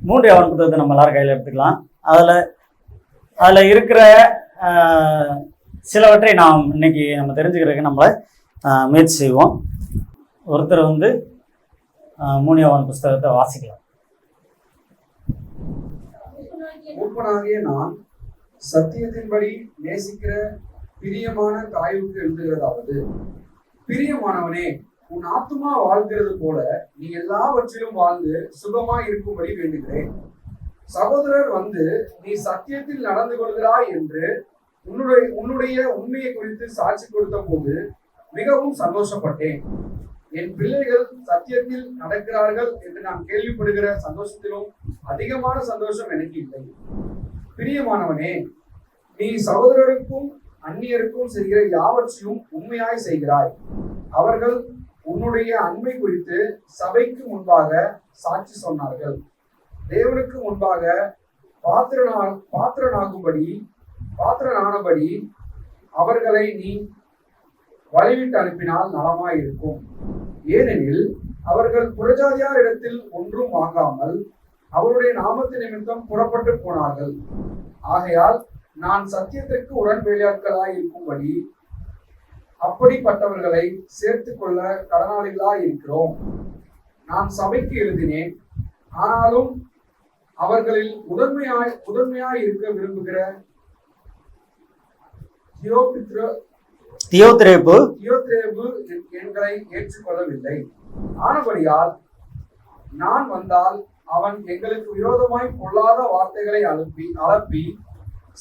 3 யோவான் புத்தகத்தை நம்ம எல்லாரும் கையில் எடுத்துக்கலாம். அதில் இருக்கிற சிலவற்றை நாம் இன்னைக்கு நம்ம தெரிஞ்சுக்கிறதுக்கு நம்மளை முயற்சி செய்வோம். ஒருத்தர் 3 யோவான் புஸ்தகத்தை வாசிக்கலாம். மூப்பனாகிய நான் சத்தியத்தின்படி நேசிக்கிற பிரியமான தாயுக்கு எழுதுகிறதாவது, பிரியமானவனே, உன் ஆத்துமா வாழ்கிறது போல நீ எல்லாவற்றிலும் வாழ்ந்து சுகமாய் இருக்கும்படி வேண்டுகிறேன். சகோதரர் நீ சத்தியத்தில் நடந்து கொள்கிறாய் என்று உன்னுடைய உண்மையை குறித்து சாட்சி கொடுத்த போது மிகவும் சந்தோஷப்பட்டேன். என் பிள்ளைகள் சத்தியத்தில் நடக்கிறார்கள் என்று நான் கேள்விப்படுகிற சந்தோஷத்திலும் அதிகமான சந்தோஷம் எனக்கு இல்லை. பிரியமானவனே, நீ சகோதரருக்கும் அந்நியருக்கும் செய்கிற யாவற்றையும் உண்மையாய் செய்கிறாய். அவர்கள் உன்னுடைய அன்பை குறித்து சபைக்கு முன்பாக சாட்சி சொன்னார்கள். தேவனுக்கு முன்பாக பாத்திரனானபடி அவர்களை நீ வழிவிட்டு அனுப்பினால் நலமாயிருக்கும். ஏனெனில் அவர்கள் புறஜாதியார் இடத்தில் ஒன்றும் வாங்காமல் அவருடைய நாமத்து நிமித்தம் புறப்பட்டு போனார்கள். ஆகையால் நான் சத்தியத்திற்கு உடன்வேலையாட்களாய் இருக்கும்படி அப்படிப்பட்டவர்களை சேர்த்து கொள்ள கடனாளிகளாய் இருக்கிறோம். நான் சபைக்கு எழுதினேன், ஆனாலும் அவர்களில் முதன்மையாய் இருக்க விரும்புகிற தியோத்திரேப்பு எங்களை ஏற்றுக்கொள்ளவில்லை. ஆனபடியால் நான் வந்தால் அவன் எங்களுக்கு விரோதமாய் பொல்லாத வார்த்தைகளை அலப்பி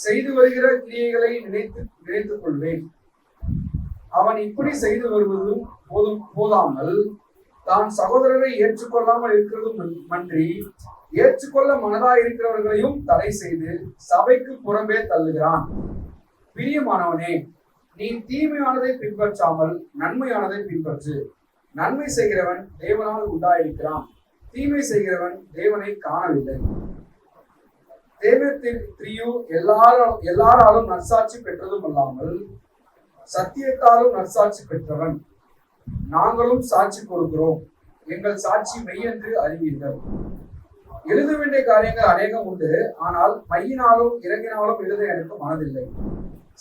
செய்து வருகிற கிரியைகளை நினைத்துக் கொள்வேன். அவன் இப்படி செய்து வருவதும் போதாமல் தான் சகோதரரை ஏற்றுக்கொள்ளாமல் இருக்கிறதும் மன்றி ஏற்றுக்கொள்ள மனதாய் இருக்கிறவர்களையும் தடை செய்து சபைக்கு புறம்பே தள்ளுகிறான். பிரியமானவனே, நீ தீமையானதை பின்பற்றாமல் நன்மையானதை பின்பற்று. நன்மை செய்கிறவன் தேவனால் உண்டாயிருக்கிறான், தீமை செய்கிறவன் தேவனை காணவில்லை. தேவத்திரியு எல்லாராலும் நற்சாட்சி பெற்றதும் அல்லாமல் சத்தியத்தாலும் நற்சாட்சி பெற்றவன். நாங்களும் சாட்சி கொடுக்கிறோம், எங்கள் சாட்சி மெய்யென்று அறிவீர்கள். எழுத வேண்டிய காரியங்கள் அநேகம் உண்டு, ஆனால் மையினாலும் இறங்கினாலும் எழுத எனக்கு மனதில்லை.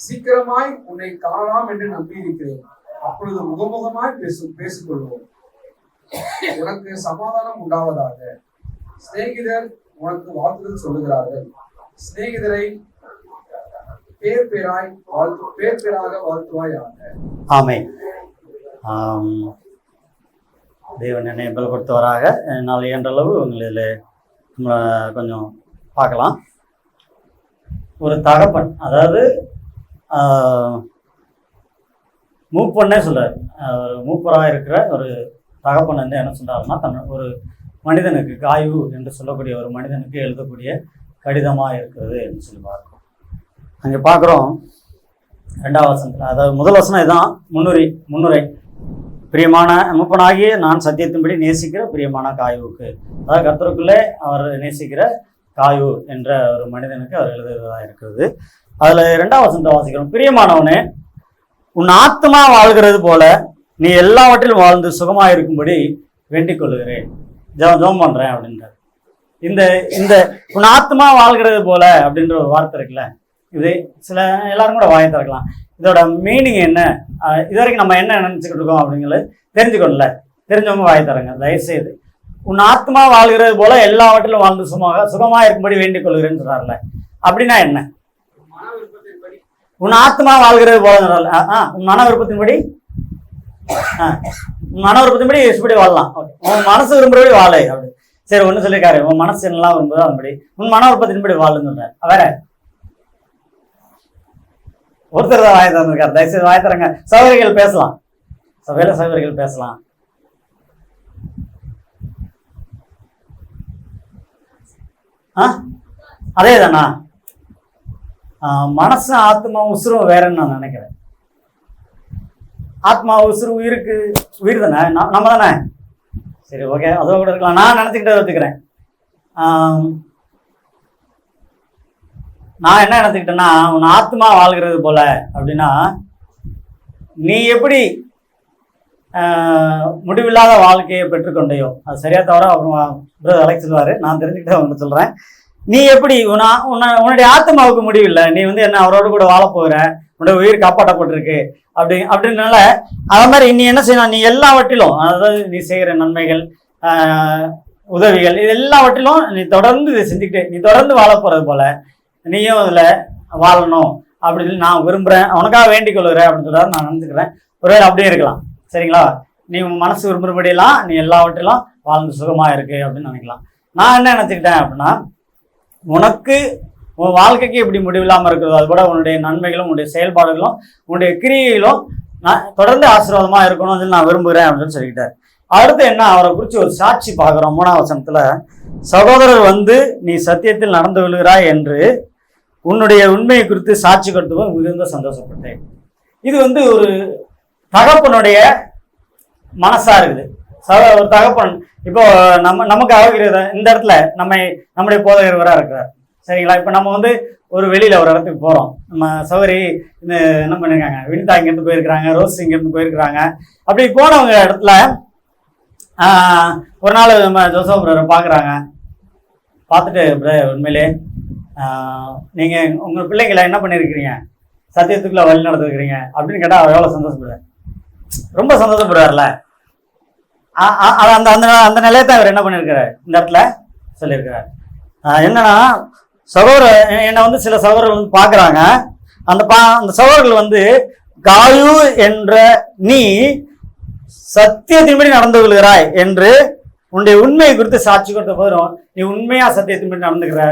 சீக்கிரமாய் உன்னை காணலாம் என்று நம்பியிருக்கிறேன். அப்பொழுது முகமுகமாய் பேசிக்கொள்வோம். உனக்கு சமாதானம் உண்டாவதாக. சிநேகிதர் உனக்கு வாழ்த்துதல் சொல்லுகிறார்கள். சிநேகிதரை பேர் பேராக வாழ்த்துவாயாக. ஆமென். தேவன் என்னை பலப்படுத்துவாராக. என்னால் இயன்றளவு உங்களில் நம்ம கொஞ்சம் பார்க்கலாம். ஒரு தகப்பன், அதாவது மூப்பன்னே சொல்றார். மூப்பராக இருக்கிற ஒரு தகப்பன் என்ன சொல்றாருன்னா, ஒரு மனிதனுக்கு காயு என்று சொல்லக்கூடிய ஒரு மனிதனுக்கு எழுதக்கூடிய கடிதமாக இருக்கிறது என்று சொல்லி பார்க்கிறோம். அங்கே பார்க்குறோம் 2வது வசனத்தில், அதாவது முதல் வசனம் இதுதான் முன்னுரை. பிரியமான மூப்பனாகிய நான் சத்தியத்தின்படி நேசிக்கிற பிரியமான காயுவுக்கு, அதாவது கர்த்தருக்குள்ளே அவர் நேசிக்கிற காயு என்ற ஒரு மனிதனுக்கு அவர் எழுதுவதாக இருக்கிறது. அதில் 2வது வசனத்தை வாசிக்கிறோம். பிரியமானவனே, உன் ஆத்மா வாழ்கிறது போல நீ எல்லாவற்றிலும் வாழ்ந்து சுகமாக இருக்கும்படி வேண்டிக் கொள்ளுகிறேன், ஜெபம் பண்ணுறேன் அப்படின்றார். இந்த உன் ஆத்மா வாழ்கிறது போல அப்படின்ற ஒரு வார்த்தை இருக்குல்ல, இது எல்லாரும் கூட வாயை திறக்கலாம். இதோட மீனிங் என்ன, இது வரைக்கும் நம்ம என்ன நினச்சிக்கிட்டு இருக்கோம் அப்படிங்கிறது தெரிஞ்சுக்கணும்ல. தெரிஞ்சவங்க வாயை தரங்க தயவுசெய்து. உன் ஆத்மா வாழ்கிறது போல எல்லாவற்றிலும் வாழ்ந்து சுகமாக இருக்கும்படி வேண்டிக் கொள்கிறேன்னு சொல்றாருல, அப்படின்னா என்ன? உன் ஆத்மா வாழ்கிறது போல உன் மன விருப்பத்தின்படி உன் மன விருப்பத்தின்படி எப்படி வாழலாம். உன் மனசு விரும்புறபடி வாழை அப்படி. சரி, ஒன்று சொல்லியிருக்காரு, உன் மனசு என்னெல்லாம் விரும்புதோ அதன்படி உன் மன விருப்பத்தின்படி வாழுன்னு சொல்றாரு. வேற ஒருத்தர் தான் வாய் தந்திருக்காரு. தயவுசெய்து வாய் தரங்க. சகோதரிகள் பேசலாம், சகோதரிகள் பேசலாம். அதே தானா? மனசு ஆத்மா உசுரும் வேறன்னு நான் நினைக்கிறேன். ஆத்மா உசுறு உயிர் தானே, நம்ம தானே. சரி, ஓகே, அதோ கூட இருக்கலாம். நான் நினச்சிக்கிட்டே வச்சுக்கிறேன். நான் என்ன நினச்சிக்கிட்டேன்னா, உன் ஆத்மா வாழ்கிறது போல அப்படின்னா, நீ எப்படி முடிவில்லாத வாழ்க்கையை பெற்றுக்கொண்டையோ, அது சரியா தவிர அப்புறம் பிரதர் அலெக்ஸ் சொல்லுவார், நான் தெரிஞ்சுக்கிட்டு அவங்க சொல்கிறேன். நீ எப்படி உன்னுடைய ஆத்மாவுக்கு முடிவில்லை, நீ வந்து என்ன அவரோடு கூட வாழ போகிற, உன்னுடைய உயிர் காப்பாற்றப்பட்டிருக்கு அப்படின்றனால அது மாதிரி நீ என்ன செய்யணும், நீ எல்லாவற்றிலும், அதாவது நீ செய்கிற நன்மைகள் உதவிகள் இது எல்லாவற்றிலும் நீ தொடர்ந்து இதை செஞ்சுக்கிட்டு நீ தொடர்ந்து வாழ போகிறது போல நீயும் அதில் வாழணும் அப்படின்னு சொல்லி நான் விரும்புகிறேன், உனக்காக வேண்டிக் கொள்கிறேன் அப்படின்னு சொல்கிறாரு. நான் நினச்சிக்கிறேன் ஒருவேளை அப்படியே இருக்கலாம். சரிங்களா, நீ உன் மனசு விரும்புகிறபடியெல்லாம் நீ எல்லாவற்றிலும் வாழ்ந்து சுகமாக இருக்கு அப்படின்னு நினைக்கலாம். நான் என்ன நினச்சிக்கிட்டேன் அப்படின்னா, உனக்கு உன் வாழ்க்கைக்கு எப்படி முடிவில்லாமல் இருக்கிறதோ அது கூட உன்னுடைய நன்மைகளும் உன்னுடைய செயல்பாடுகளும் உன்னுடைய கிரியைகளும் நான் தொடர்ந்து ஆசீர்வாதமாக இருக்கணும்னு சொல்லி நான் விரும்புகிறேன் அப்படின்னு சொல்லிக்கிட்டார். அடுத்து என்ன, அவரை குறித்து ஒரு சாட்சி பார்க்குறோம். 3ஆம் வசனத்தில், சகோதரர் வந்து நீ சத்தியத்தில் நடந்து விழுகிறாய் என்று உன்னுடைய உண்மையை குறித்து சாட்சி கொடுத்தவும் மிகுந்த சந்தோஷப்பட்டேன். இது வந்து ஒரு தகப்பனுடைய மனசா இருக்குது. ஒரு தகப்பன் இப்போ நமக்கு ஆகிறது இந்த இடத்துல நம்முடைய போதகர் இருக்கிறார். சரிங்களா, இப்போ நம்ம வந்து ஒரு வெளியில் ஒரு இடத்துக்கு போகிறோம். நம்ம சௌகரி என்ன பண்ணியிருக்காங்க, வினிதா இங்கேருந்து போயிருக்கிறாங்க, ரோஸ் இங்கேருந்து போயிருக்கிறாங்க. அப்படி போனவங்க இடத்துல ஒரு நாள் நம்ம ஜோசப் பிரதரை பார்க்குறாங்க. பார்த்துட்டு பிரதர் உண்மையிலே நீங்கள் உங்கள் பிள்ளைங்களை என்ன பண்ணியிருக்கிறீங்க, சத்தியத்துக்குள்ளே வழி நடந்துருக்கிறீங்க அப்படின்னு கேட்டால் அவர் எவ்வளோ சந்தோஷப்படுவார், ரொம்ப சந்தோஷப்படுவார்ல. அந்த அந்த அந்த நிலையத்தை அவர் என்ன பண்ணியிருக்கிறார் இந்த இடத்துல சொல்லியிருக்கிறார். என்னன்னா, என்னை வந்து சில சகோதரர்கள் வந்து பார்க்குறாங்க. அந்த சகோதரர்கள் வந்து காயு என்ற நீ சத்தியத்தின்படி நடந்து கொள்கிறாய் என்று உன்னுடைய உண்மையை குறித்து சாட்சி கொடுத்த போதும் நீ உண்மையா சத்தியத்தின்படி நடந்துக்கிற,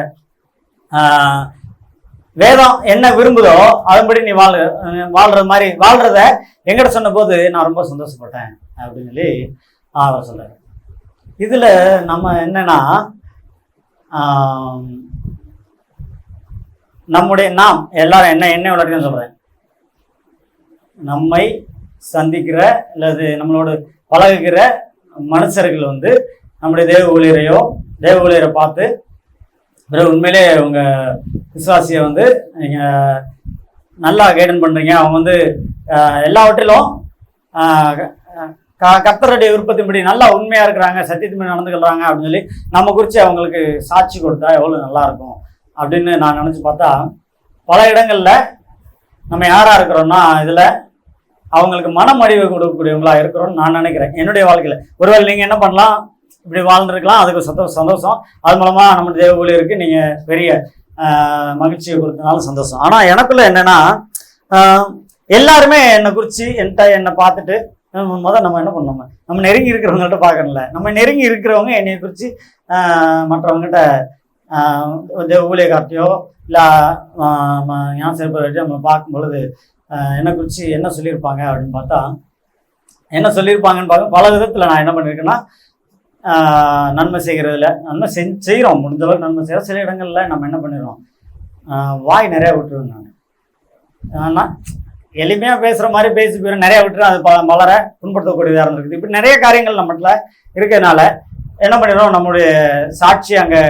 வேதம் என்ன விரும்புதோ அதன்படி நீ வாழ்றது மாதிரி வாழ்றத எங்கிட்ட சொன்ன போது நான் ரொம்ப சந்தோஷப்பட்டேன் அப்படின்னு சொல்லி அவர் சொல்றாரு. இதுல நம்ம என்னன்னா, நாம் எல்லாரும் என்ன விளையாட்டுன்னு சொல்றேன், நம்மை சந்திக்கிற அல்லது நம்மளோட பழகுகிற மனுஷர்கள் வந்து நம்முடைய தேவ ஊழியரை பார்த்து பிறகு உண்மையிலே உங்க விசுவாசியை வந்து நீங்க நல்லா கைடன் பண்றீங்க, அவங்க வந்து எல்லாவற்றிலும் கர்த்தருடைய விருப்பத்தின்படி நல்லா உண்மையா இருக்கிறாங்க, சத்தியத்தின்படி நடந்துக்கிறாங்க அப்படின்னு சொல்லி நம்ம குறித்து அவங்களுக்கு சாட்சி கொடுத்தா எவ்வளவு நல்லா இருக்கும் அப்படின்னு நான் நினைச்சு பார்த்தா, பல இடங்கள்ல நம்ம யாரா இருக்கிறோம்னா இதுல அவங்களுக்கு மனமடிவை கொடுக்கக்கூடியவங்களா இருக்கிறோம்னு நான் நினைக்கிறேன். என்னுடைய வாழ்க்கையில ஒருவேளை நீங்க என்ன பண்ணலாம், இப்படி வாழ்ந்துருக்கலாம், அதுக்கு சந்தோஷம், அது மூலமா நம்ம தேவ ஊழியருக்கு நீங்க பெரிய மகிழ்ச்சியை கொடுத்தனாலும் சந்தோஷம். ஆனா எனக்குள்ள என்னன்னா, எல்லாருமே என்னை குறித்து என்னை பார்த்துட்டு முதல் நம்ம என்ன பண்ணோம், நம்ம நெருங்கி இருக்கிறவங்கள்ட்ட பார்க்கணும்ல, நம்ம நெருங்கி இருக்கிறவங்க என்னைய குறித்து மற்றவங்ககிட்ட ஊழியக்கார்ட்டையோ இல்லை ஞானசேர்ப்பை நம்ம பார்க்கும் பொழுது என்னை குறித்து என்ன சொல்லியிருப்பாங்க அப்படின்னு பார்த்தா, என்ன சொல்லியிருப்பாங்கன்னு பார்க்க பல விதத்தில் நான் என்ன பண்ணியிருக்கேன்னா, நன்மை செய்கிறதுல நன்மை செய்கிறோம், முடிஞ்சளவுக்கு நன்மை செய்கிறோம். சில இடங்களில் நம்ம என்ன பண்ணிடுறோம், வாய் நிறையா விட்டுருவோம். நான் எளிமையாக பேசுகிற மாதிரி பேசி போயிடும், நிறையா விட்டுரும், அது மலர புண்படுத்தக்கூடியதாக இருந்திருக்குது. இப்படி நிறைய காரியங்கள் நம்மகிட்ட இருக்கிறதுனால என்ன பண்ணிடுறோம், நம்மளுடைய சாட்சி அங்கே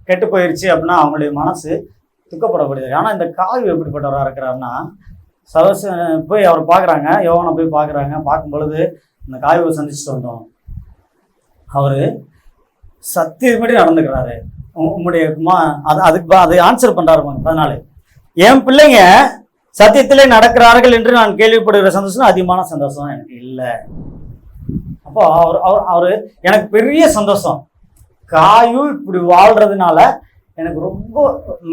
கெட்டு போயிடுச்சு அப்படின்னா அவங்களுடைய மனசு துக்கப்படக்கூடியது. ஆனால் இந்த காய் எப்படிப்பட்டவராக இருக்கிறாருன்னா, போய் அவர் பார்க்குறாங்க, யோவானை போய் பார்க்குறாங்க. பார்க்கும் பொழுது இந்த காய்வை சந்திச்சுட்டு வந்தோம், அவர் சத்தியப்படி நடந்துக்கிறாரு, உங்களுடைய அது ஆன்சர் பண்ணுறாரு. அதனால என் பிள்ளைங்க சத்தியத்திலே நடக்கிறார்கள் என்று நான் கேள்விப்படுகிற சந்தோஷம் அதிகமான சந்தோஷம் எனக்கு இல்லை. அப்போ அவரு எனக்கு பெரிய சந்தோஷம், காயு இப்படி வாழ்றதுனால எனக்கு ரொம்ப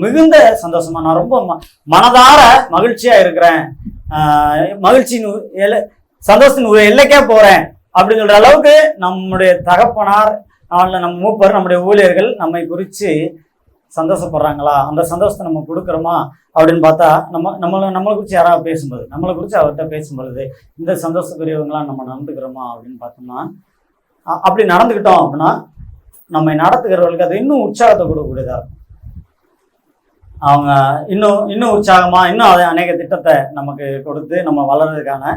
மிகுந்த சந்தோஷமா, நான் ரொம்ப மனதார மகிழ்ச்சியா இருக்கிறேன், மகிழ்ச்சியின் சந்தோஷத்தின் ஒரு எல்லைக்கே போறேன் அப்படின்னு சொல்ற அளவுக்கு நம்முடைய தகப்பனார், நம்ம மூப்பர், நம்முடைய ஊழியர்கள் நம்மை குறித்து சந்தோஷப்படுறாங்களா, அந்த சந்தோஷத்தை நம்ம கொடுக்குறோமா அப்படின்னு பார்த்தா, நம்மளை குறித்து யாராவது பேசும்போது, நம்மளை குறித்து அவர்கிட்ட பேசும்பொழுது இந்த சந்தோஷக்குரியவங்களாம் நம்ம நடந்துக்கிறோமா அப்படின்னு பார்த்தோம்னா, அப்படி நடந்துக்கிட்டோம் அப்படின்னா நம்மை நடத்துகிறவர்களுக்கு அது இன்னும் உற்சாகத்தை கொடுக்கக்கூடியதா இருக்கும். அவங்க இன்னும் உற்சாகமா இன்னும் அதை அநேக திட்டத்தை நமக்கு கொடுத்து நம்ம வளர்றதுக்கான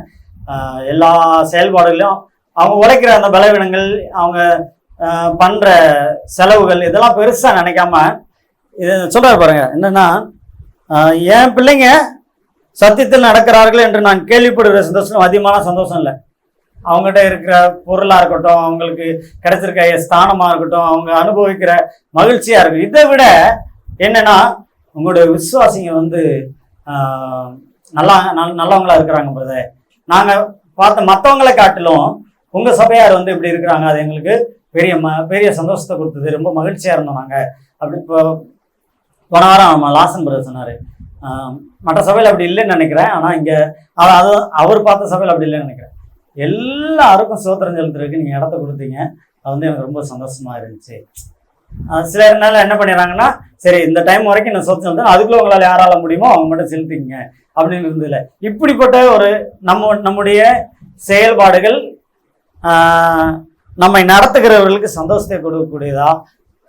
எல்லா செயல்பாடுகளையும் அவங்க உழைக்கிற அந்த பலவீனங்கள், அவங்க பண்ற செலவுகள் இதெல்லாம் பெருசா நினைக்காம இதை சொல்றாரு பாருங்க. என்னன்னா, என் பிள்ளைங்க சத்தியத்தில் நடக்கிறார்கள் என்று நான் கேள்விப்படுகிற சந்தோஷம் அதிகமான சந்தோஷம் இல்லை, அவங்ககிட்ட இருக்கிற பொருளாக இருக்கட்டும், அவங்களுக்கு கிடைச்சிருக்க ஸ்தானமாக இருக்கட்டும், அவங்க அனுபவிக்கிற மகிழ்ச்சியாக இருக்கும். இதை விட என்னன்னா உங்களுடைய விசுவாசிங்க வந்து நல்லவங்களா இருக்கிறாங்க பிரதர். நாங்கள் பார்த்த மற்றவங்களை காட்டிலும் உங்கள் சபையார் வந்து இப்படி இருக்கிறாங்க, அது எங்களுக்கு பெரிய சந்தோஷத்தை கொடுத்தது, ரொம்ப மகிழ்ச்சியாக இருந்தோம் நாங்கள். அப்படி இப்போ போன வாரம் நம்ம லாசன் பிரதர் சொன்னார், மற்ற சபையில் அப்படி இல்லைன்னு நினைக்கிறேன், ஆனால் இங்கே அது அவர் பார்த்த சபையில் அப்படி இல்லைன்னு நினைக்கிறேன். எல்லாருக்கும் சோத்திரம் செலுத்துறதுக்கு நீங்கள் இடத்த கொடுத்தீங்க, அது வந்து எனக்கு ரொம்ப சந்தோஷமாக இருந்துச்சு. சில நாள் என்ன பண்ணிடுறாங்கன்னா, சரி இந்த டைம் வரைக்கும் நான் சோத்திரம் செலுத்தேன், அதுக்குள்ளே உங்களால் யாரால முடியுமோ அவங்க மட்டும் செலுத்திங்க அப்படின்னு இருந்ததில்லை. இப்படிப்பட்ட ஒரு நம்முடைய செயல்பாடுகள் நம்மை நடத்துகிறவர்களுக்கு சந்தோஷத்தை கொடுக்கக்கூடியதா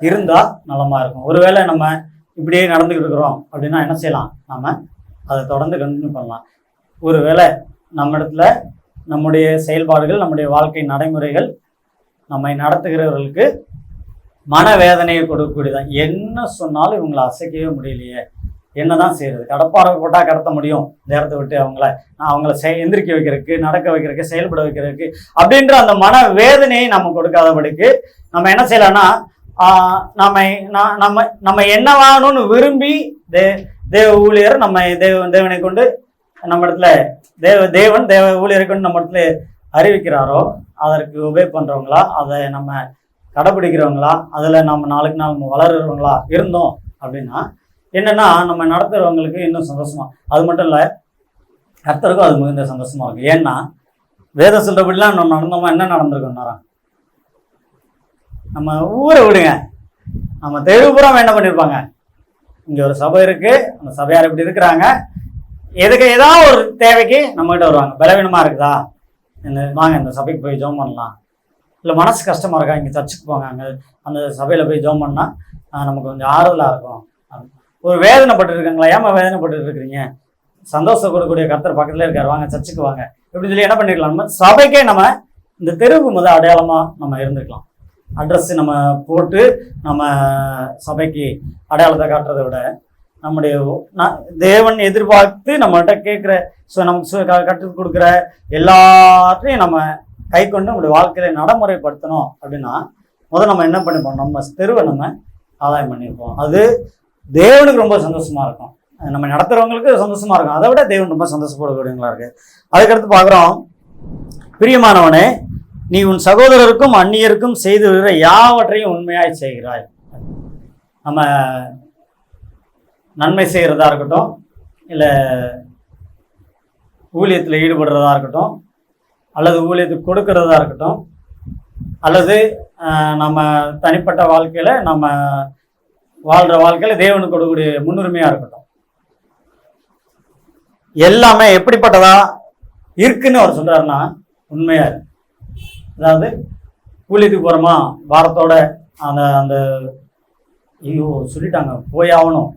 இருந்தால் நலமாக இருக்கும். ஒருவேளை நம்ம இப்படியே நடந்துக்கிட்டு இருக்கிறோம் அப்படின்னா என்ன செய்யலாம், நம்ம அதை தொடர்ந்து கண்டினியூ பண்ணலாம். ஒருவேளை நம்ம இடத்துல நம்முடைய செயல்பாடுகள், நம்முடைய வாழ்க்கை நடைமுறைகள் நம்மை நடத்துகிறவர்களுக்கு மனவேதனையை கொடுக்கக்கூடியதான். என்ன சொன்னாலும் இவங்களை அசைக்கவே முடியலையே, என்னதான் செய்யறது, கடப்பாறை போட்டால் கடத்த முடியும் இந்த இடத்த விட்டு அவங்கள எந்திரிக்க வைக்கிறதுக்கு, நடக்க வைக்கிறதுக்கு, செயல்பட வைக்கிறதுக்கு அப்படின்ற அந்த மன வேதனையை நம்ம கொடுக்காதபடிக்கு நம்ம என்ன செய்யலாம்னா, நம்ம என்னவாகணும்னு விரும்பி தேவ ஊழியர் நம்ம தேவனை கொண்டு நம்ம இடத்துல தேவ ஊழியரை கொண்டு நம்ம இடத்துல அறிவிக்கிறாரோ அதற்கு உபே பண்றவங்களா, அதை நம்ம கடைபிடிக்கிறவங்களா, அதுல நம்ம நாளுக்கு நாள் வளருறவங்களா இருந்தோம் அப்படின்னா என்னன்னா நம்ம நடத்துறவங்களுக்கு இன்னும் சந்தோஷமா. அது மட்டும் இல்லை, கர்த்தருக்கும் அது மிகுந்த சந்தோஷமா இருக்கு. ஏன்னா வேதம் சொல்றபடிலாம் நம்ம நடந்தோமா, என்ன நடந்திருக்கோம் நேரம். நம்ம ஊரை விடுங்க, நம்ம தெருவுபுறம் என்ன பண்ணியிருப்பாங்க, இங்கே ஒரு சபை இருக்கு, அந்த சபையார் இப்படி இருக்கிறாங்க, எதுக்கு ஏதாவது ஒரு தேவைக்கு நம்மகிட்ட வருவாங்க. பலவீனமாக இருக்குதா, வாங்க இந்த சபைக்கு போய் ஜெபம் பண்ணலாம், இல்லை மனசு கஷ்டமாக இருக்கா இங்கே சர்ச்சுக்கு போங்க, அங்கே அந்த சபையில் போய் ஜெபம் பண்ணால் நமக்கு கொஞ்சம் ஆறுதலாக இருக்கும். ஒரு வேதனைப்பட்டு இருக்காங்களா, ஏமா வேதனைப்பட்டு இருக்கிறீங்க, சந்தோஷம் கொடுக்கக்கூடிய கர்த்தர் பக்கத்தில் இருக்காரு, வாங்க சர்ச்சுக்கு வாங்க இப்படி சொல்லி என்ன பண்ணிருக்கலாம், நம்ம சபைக்கே நம்ம இந்த தெருவுக்கு முதல் அடையாளமாக நம்ம இருந்துக்கலாம். அட்ரஸ் நம்ம போட்டு நம்ம சபைக்கு அடையாளத்தை காட்டுறதை விட நம்முடைய தேவன் எதிர்பார்த்து நம்மகிட்ட கேட்குற நமக்கு கற்றுக் கொடுக்குற எல்லாத்தையும் நம்ம கை கொண்டு நம்முடைய வாழ்க்கையில நடைமுறைப்படுத்தணும் அப்படின்னா முதல் நம்ம என்ன பண்ணிப்போம், நம்ம தெருவை நம்ம ஆதாயம் பண்ணியிருப்போம். அது தேவனுக்கு ரொம்ப சந்தோஷமா இருக்கும், நம்ம நடத்துறவங்களுக்கு சந்தோஷமா இருக்கும், அதை விட தேவன் ரொம்ப சந்தோஷப்படக்கூடியவங்களா இருக்கு. அதுக்கடுத்து பார்க்குறோம், பிரியமானவனே நீ உன் சகோதரருக்கும் அந்நியருக்கும் செய்து வருகிற யாவற்றையும் உண்மையாய் செய்கிறாய். நம்ம நன்மை செய்கிறதா இருக்கட்டும், இல்லை ஊழியத்தில் ஈடுபடுறதா இருக்கட்டும், அல்லது ஊழியத்துக்கு கொடுக்கறதா இருக்கட்டும், அல்லது நம்ம தனிப்பட்ட வாழ்க்கையில் நம்ம வாழ்கிற வாழ்க்கையில் தேவனுக்கு கொடுக்கக்கூடிய முன்னுரிமையாக இருக்கட்டும், எல்லாமே எப்படிப்பட்டதா இருக்குன்னு அவர் சொல்கிறாருன்னா உண்மையாக இருக்கு. அதாவது ஊழியத்துக்கு போகிறோமா வாரத்தோட அந்த ஐயோ சொல்லிட்டாங்க போய் ஆகணும்,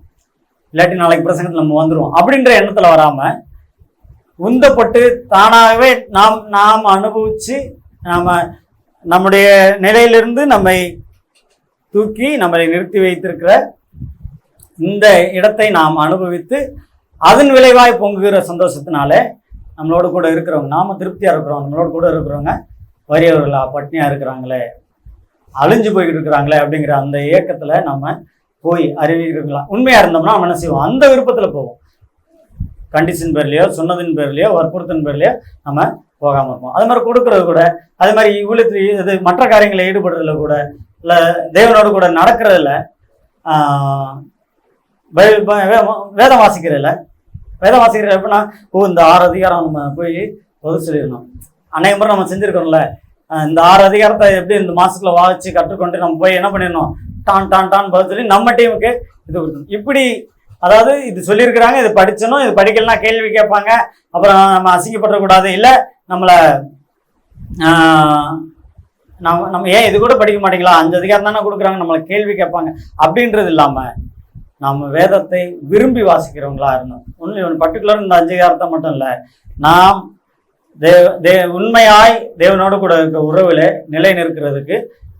இல்லாட்டி நாளைக்கு பிரசங்கத்தில் நம்ம வந்துடுவோம் அப்படின்ற எண்ணத்தில் வராமல் உந்தப்பட்டு தானாகவே நாம் அனுபவித்து நம்முடைய நிலையிலிருந்து நம்மை தூக்கி நம்மளை நிறுத்தி வைத்திருக்கிற இந்த இடத்தை நாம் அனுபவித்து அதன் விளைவாய் பொங்குகிற சந்தோஷத்தினாலே நம்மளோட கூட இருக்கிறவங்க, நாம திருப்தியாக இருக்கிறோம், நம்மளோட கூட இருக்கிறவங்க வறியவர்களா பட்னியாக இருக்கிறாங்களே, அழிஞ்சு போய்கிட்டு இருக்கிறாங்களே அப்படிங்கிற அந்த இயக்கத்தில் நம்ம போய் அறிவிக்கலாம். உண்மையாக இருந்தோம்னா நம்ம என்ன செய்வோம், அந்த விருப்பத்தில் போவோம். கண்டிஷன் பேர்லையோ சொன்னதின் பேர்லையோ வற்புறுத்தின் பேர்லையோ நம்ம போகாமல் இருப்போம். அது மாதிரி கொடுக்கறது கூட, அது மாதிரி ஊழியத்தில் இது மற்ற காரியங்களை ஈடுபடுறதுல கூட, இல்லை தேவனோடு கூட நடக்கிறதில்ல, வேதம் வாசிக்கிறதில்ல. வேதம் வாசிக்கிற எப்படின்னா இந்த 6 அதிகாரம் நம்ம போய் பதில் சொல்லிடணும். அநேக முறை நம்ம செஞ்சுருக்கோம்ல, இந்த 6 அதிகாரத்தை எப்படி இந்த மாதத்தில் வாசித்து கற்றுக்கொண்டு நம்ம போய் என்ன பண்ணிடணும், டான் பதில் சொல்லி நம்ம டீமுக்கு இது கொடுக்கணும். இப்படி அதாவது இது சொல்லியிருக்கிறாங்க, இது படிச்சணும், இது படிக்கலன்னா கேள்வி கேட்பாங்க, அப்புறம் நம்ம அசிங்கப்படக்கூடாது, இல்லை நம்மளை நம்ம ஏன் இது கூட படிக்க மாட்டீங்களா, 5 அதிகாரம் தானே கொடுக்குறாங்க, நம்மளை கேள்வி கேட்பாங்க அப்படின்றது இல்லாமல் நம்ம வேதத்தை விரும்பி வாசிக்கிறவங்களா இருந்தோம். ஒன்று பர்டிகுலர் இந்த 5 அதிகாரத்தை மட்டும் இல்லை, நாம் உண்மையாய் தேவனோடு கூட இருக்க உறவில் நிலை நிற்கிறதுக்கு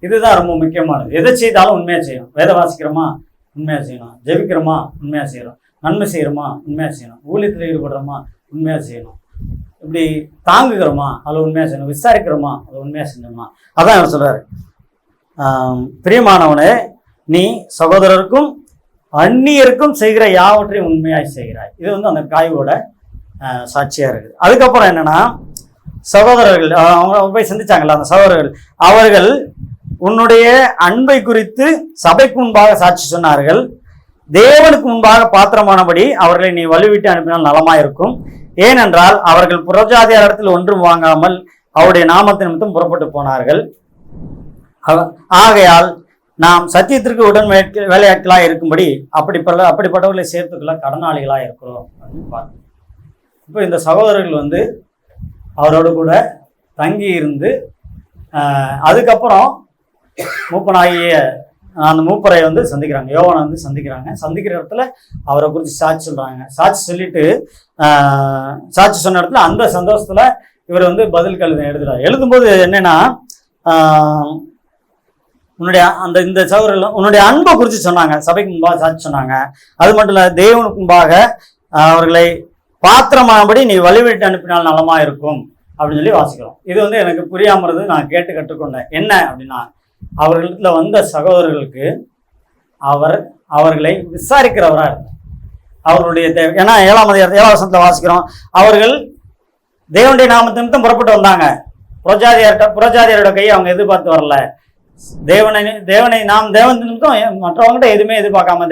இதுதான் ரொம்ப முக்கியமானது. எதை செய்தாலும் உண்மையாக செய்யணும். வேதம் வாசிக்கிறோமா உண்மையாக செய்யணும், ஜெபிக்கிறோமா உண்மையாக செய்யணும், நன்மை செய்கிறோமா உண்மையாக செய்யணும், ஊழியத்தில் ஈடுபடுறோமா உண்மையாக செய்யணும். இப்படி தாங்குகிறோமா அதில் உண்மையாக செய்யணும், விசாரிக்கிறோமா அதை உண்மையாக செஞ்சோமா. அதான் அவர் சொல்றாரு, பிரியமானவனே நீ சகோதரருக்கும் அந்நியருக்கும் செய்கிற யாவற்றையும் உண்மையாய் செய்கிறாய். இது வந்து அந்த காயோட சாட்சியாக இருக்குது. அதுக்கப்புறம் என்னன்னா, சகோதரர்கள் அவங்க போய் சந்திச்சாங்கல்ல அந்த சகோதரர்கள், அவர்கள் உன்னுடைய அன்பை குறித்து சபைக்கு முன்பாக சாட்சி சொன்னார்கள். தேவனுக்கு முன்பாக பாத்திரமானபடி அவர்களை நீ வலுவிட்டு அனுப்பினால் நலமாயிருக்கும். ஏனென்றால் அவர்கள் புறஜாதியாரிடத்தில் ஒன்றும் வாங்காமல் அவருடைய நாமத்தின் நிமித்தம் புறப்பட்டு போனார்கள். ஆகையால் நாம் சத்தியத்திற்கு உடன் வேலையாட்களாக இருக்கும்படி அப்படிப்பட்டவர்களை சேர்த்துக்கொள்ள கடனாளிகளாக இருக்கிறோம் அப்படின்னு பார்க்கணும். இப்போ இந்த சகோதரர்கள் வந்து அவரோடு கூட தங்கி இருந்து அதுக்கப்புறம் மூப்பனாகிய அந்த மூப்பரை வந்து சந்திக்கிறாங்க, யோவானை வந்து சந்திக்கிறாங்க. சந்திக்கிற இடத்துல அவரை குறித்து சாட்சி சொல்றாங்க. சாட்சி சொல்லிட்டு சாட்சி சொன்ன இடத்துல அந்த சந்தோஷத்துல இவர் வந்து பதில் கடிதம் எழுதுறாரு. எழுதும்போது என்னன்னா, உன்னுடைய அந்த இந்த சகோதரர்கள் உன்னுடைய அன்பை குறித்து சொன்னாங்க, சபைக்கு முன்பாக சாட்சி சொன்னாங்க. அது மட்டும் இல்ல, தேவனுக்கு முன்பாக அவர்களை பாத்திரமானபடி நீ வழிவிட்டு அனுப்பினால் நலமா இருக்கும் அப்படின்னு சொல்லி வாசிக்கிறோம். இது வந்து எனக்கு புரியாமறது நான் கேட்டு கற்றுக்கொண்டேன். என்ன அப்படின்னா, அவர்களிடத்துல வந்த சகோதரர்களுக்கு அவர்களை விசாரிக்கிறவரா இருந்தார். அவர்களுடைய தேவை, ஏன்னா 7ஆம் வசனத்துல வாசிக்கிறோம், அவர்கள் தேவனுடைய நாமத்தை நிமித்தம் புறப்பட்டு வந்தாங்க. புறஜாதியாரோட கையை அவங்க எதிர்பார்த்து வரல. தேவனை நாம் தேவன் நிமித்தம் மற்றவங்ககிட்ட எதுவுமே எதிர்பார்க்காம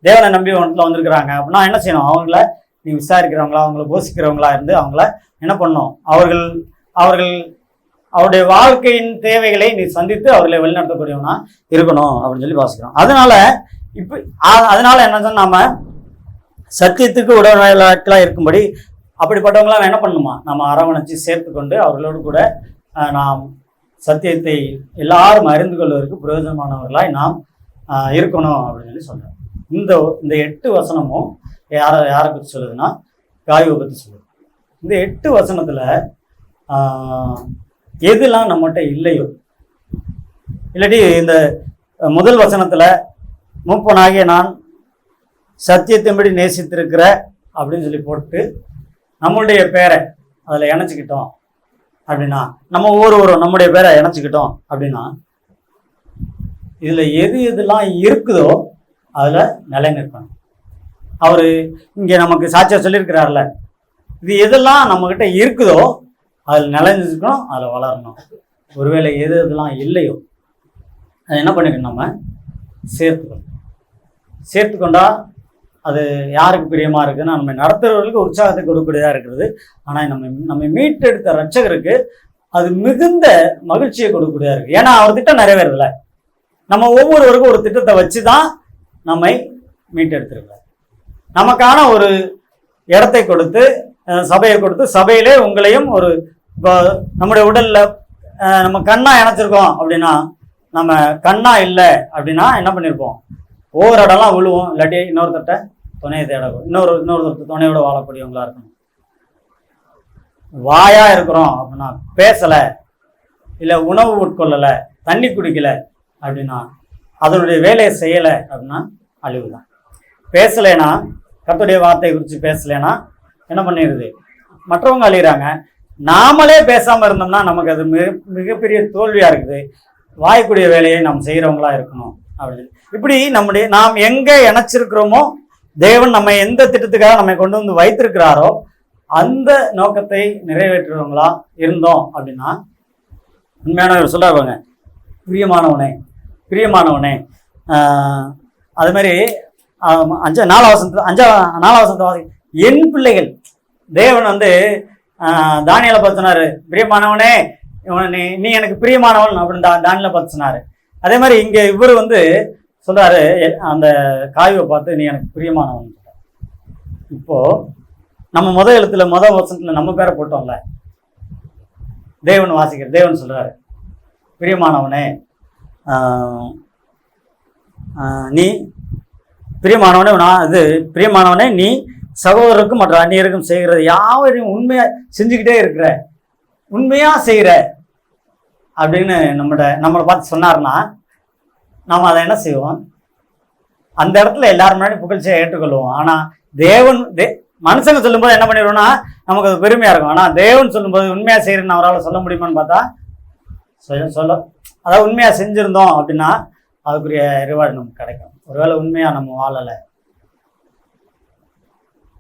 தேவனை நம்பி ஒன்றில் வந்திருக்கிறாங்க. அப்படின்னா என்ன செய்யணும், அவங்கள நீ விசாரிக்கிறவங்களா, அவங்கள போஷிக்கிறவங்களா இருந்து அவங்கள என்ன பண்ணணும், அவருடைய வாழ்க்கையின் தேவைகளை நீ சந்தித்து அவர்களை வழிநடத்தக்கூடியவனா இருக்கணும் அப்படின்னு சொல்லி வாசிக்கிறோம். அதனால என்ன நாம சத்தியத்துக்கு உடனாட்களா இருக்கும்படி அப்படிப்பட்டவங்களாம் என்ன பண்ணணுமா, நம்ம அரவணைச்சு சேர்த்து கொண்டு அவர்களோடு கூட நாம் சத்தியத்தை எல்லாரும் அறிந்து கொள்வதற்கு பிரயோஜனமானவர்களாய் நாம் இருக்கணும் அப்படின்னு சொல்லி சொல்றோம். இந்த 8 வசனமும் யாரை பற்றி சொல்லுதுன்னா, காயுவை பற்றி சொல்லுது. இந்த 8 வசனத்துல எதுலாம் நம்மகிட்ட இல்லையோ, இல்லாட்டி இந்த முதல் வசனத்துல மூப்பனாகிய நான் சத்தியத்தின்படி நேசித்திருக்கிற அப்படின்னு சொல்லி போட்டு நம்மளுடைய பேரை அதில் இணைச்சிக்கிட்டோம் அப்படின்னா, நம்ம ஒவ்வொருவரும் நம்முடைய பேரை இணைச்சிக்கிட்டோம் அப்படின்னா, இதில் எதெல்லாம் இருக்குதோ அதில் நிலை நிற்கணும். அவர் இங்கே நமக்கு சாட்சியாக சொல்லியிருக்கிறார்ல, இது எதெல்லாம் நம்மக்கிட்ட இருக்குதோ அதில் நிலைஞ்சிருக்கணும், அதில் வளரணும். ஒருவேளை எதெல்லாம் இல்லையோ அதை என்ன பண்ணிக்கணும், நம்ம சேர்த்துக்கொண்டா அது யாருக்கு பிரியமா இருக்குன்னா, நம்ம நடத்துறவர்களுக்கு உற்சாகத்தை கொடுக்கக்கூடியதாக இருக்கிறது. ஆனால் நம்ம மீட்டெடுத்த ரட்சகருக்கு அது மிகுந்த மகிழ்ச்சியை கொடுக்கக்கூடியதாக இருக்கு. ஏன்னா அவர் திட்டம் நிறைவேறதில்ல. நம்ம ஒவ்வொருவருக்கும் ஒரு திட்டத்தை வச்சு தான் நம்மை மீட்டெடுத்திருக்கிறார். நமக்கான ஒரு இடத்தை கொடுத்து, சபையை கொடுத்து, சபையிலே உங்களையும் ஒரு நம்முடைய உடல்ல நம்ம கண்ணா இணைச்சிருக்கோம் அப்படின்னா, நம்ம கண்ணா இல்லை அப்படின்னா என்ன பண்ணியிருப்போம், ஒவ்வொரு இடம்லாம் விழுவோம். இல்லாட்டி இன்னொருத்தட்ட துணையை தேடவும், இன்னொருத்தர் துணையோட வாழக்கூடியவங்களா இருக்கணும். வாயா இருக்கிறோம் அப்படின்னா பேசலை, இல்லை உணவு உட்கொள்ளலை, தண்ணி குடிக்கல அப்படின்னா, அதனுடைய வேலையை செய்யலை அப்படின்னா அழிவு தான். பேசலைன்னா, கர்த்தருடைய வார்த்தை குறித்து பேசலைன்னா என்ன பண்ணிடுது, மற்றவங்க அழிகிறாங்க. நாமளே பேசாமல் இருந்தோம்னா நமக்கு அது மிகப்பெரிய தோல்வியாக இருக்குது. வாய்க்கூடிய வேலையை நாம் செய்கிறவங்களா இருக்கணும் அப்படின்னு. இப்படி நாம் எங்கே இணைச்சிருக்கிறோமோ, தேவன் நம்ம எந்த திட்டத்துக்காக நம்மை கொண்டு வந்து வைத்திருக்கிறாரோ அந்த நோக்கத்தை நிறைவேற்றுறவங்களா இருந்தோம் அப்படின்னா, உண்மையானவர் சொல்றாங்க, பிரியமானவனே. அது மாதிரி 4 என் பிள்ளைகள், தேவன் வந்து தானியேலை பார்த்து சொன்னாரு, பிரியமானவனே நீ எனக்கு பிரியமானவன் அப்படின்னு தானியேலை பார்த்து சொன்னாரு. அதே மாதிரி இங்க இவர் வந்து சொல்றாரு, அந்த காயுவை பார்த்து நீ எனக்கு பிரியமானவன். இப்போ நம்ம முதல் வசனத்துல நம்ம பேரை போட்டோம்ல, தேவன் சொல்றாரு, பிரியமானவனே நீ பிரியமானவனே நீ சகோதரருக்கும் மற்ற அந்நியருக்கும் செய்கிறது யாவரையும் உண்மையா செஞ்சுக்கிட்டே இருக்கிற, உண்மையா செய்கிற அப்படின்னு நம்மளை பார்த்து சொன்னார்னா, நாம் அதை என்ன செய்வோம், அந்த இடத்துல எல்லாரும் முன்னாடி புகழ்ச்சியை ஏற்றுக்கொள்வோம். ஆனால் மனுஷங்க சொல்லும்போது என்ன பண்ணிடுவோம்னா, நமக்கு அது பெருமையாக இருக்கும். ஆனால் தேவன் சொல்லும்போது உண்மையாக செய்கிறேன்னு அவரால் சொல்ல முடியுமான்னு பார்த்தா சொல்ல அதாவது உண்மையாக செஞ்சுருந்தோம் அப்படின்னா அதுக்குரிய ரிவார்டு நமக்கு கிடைக்கும். ஒருவேளை உண்மையாக நம்ம வாழலை,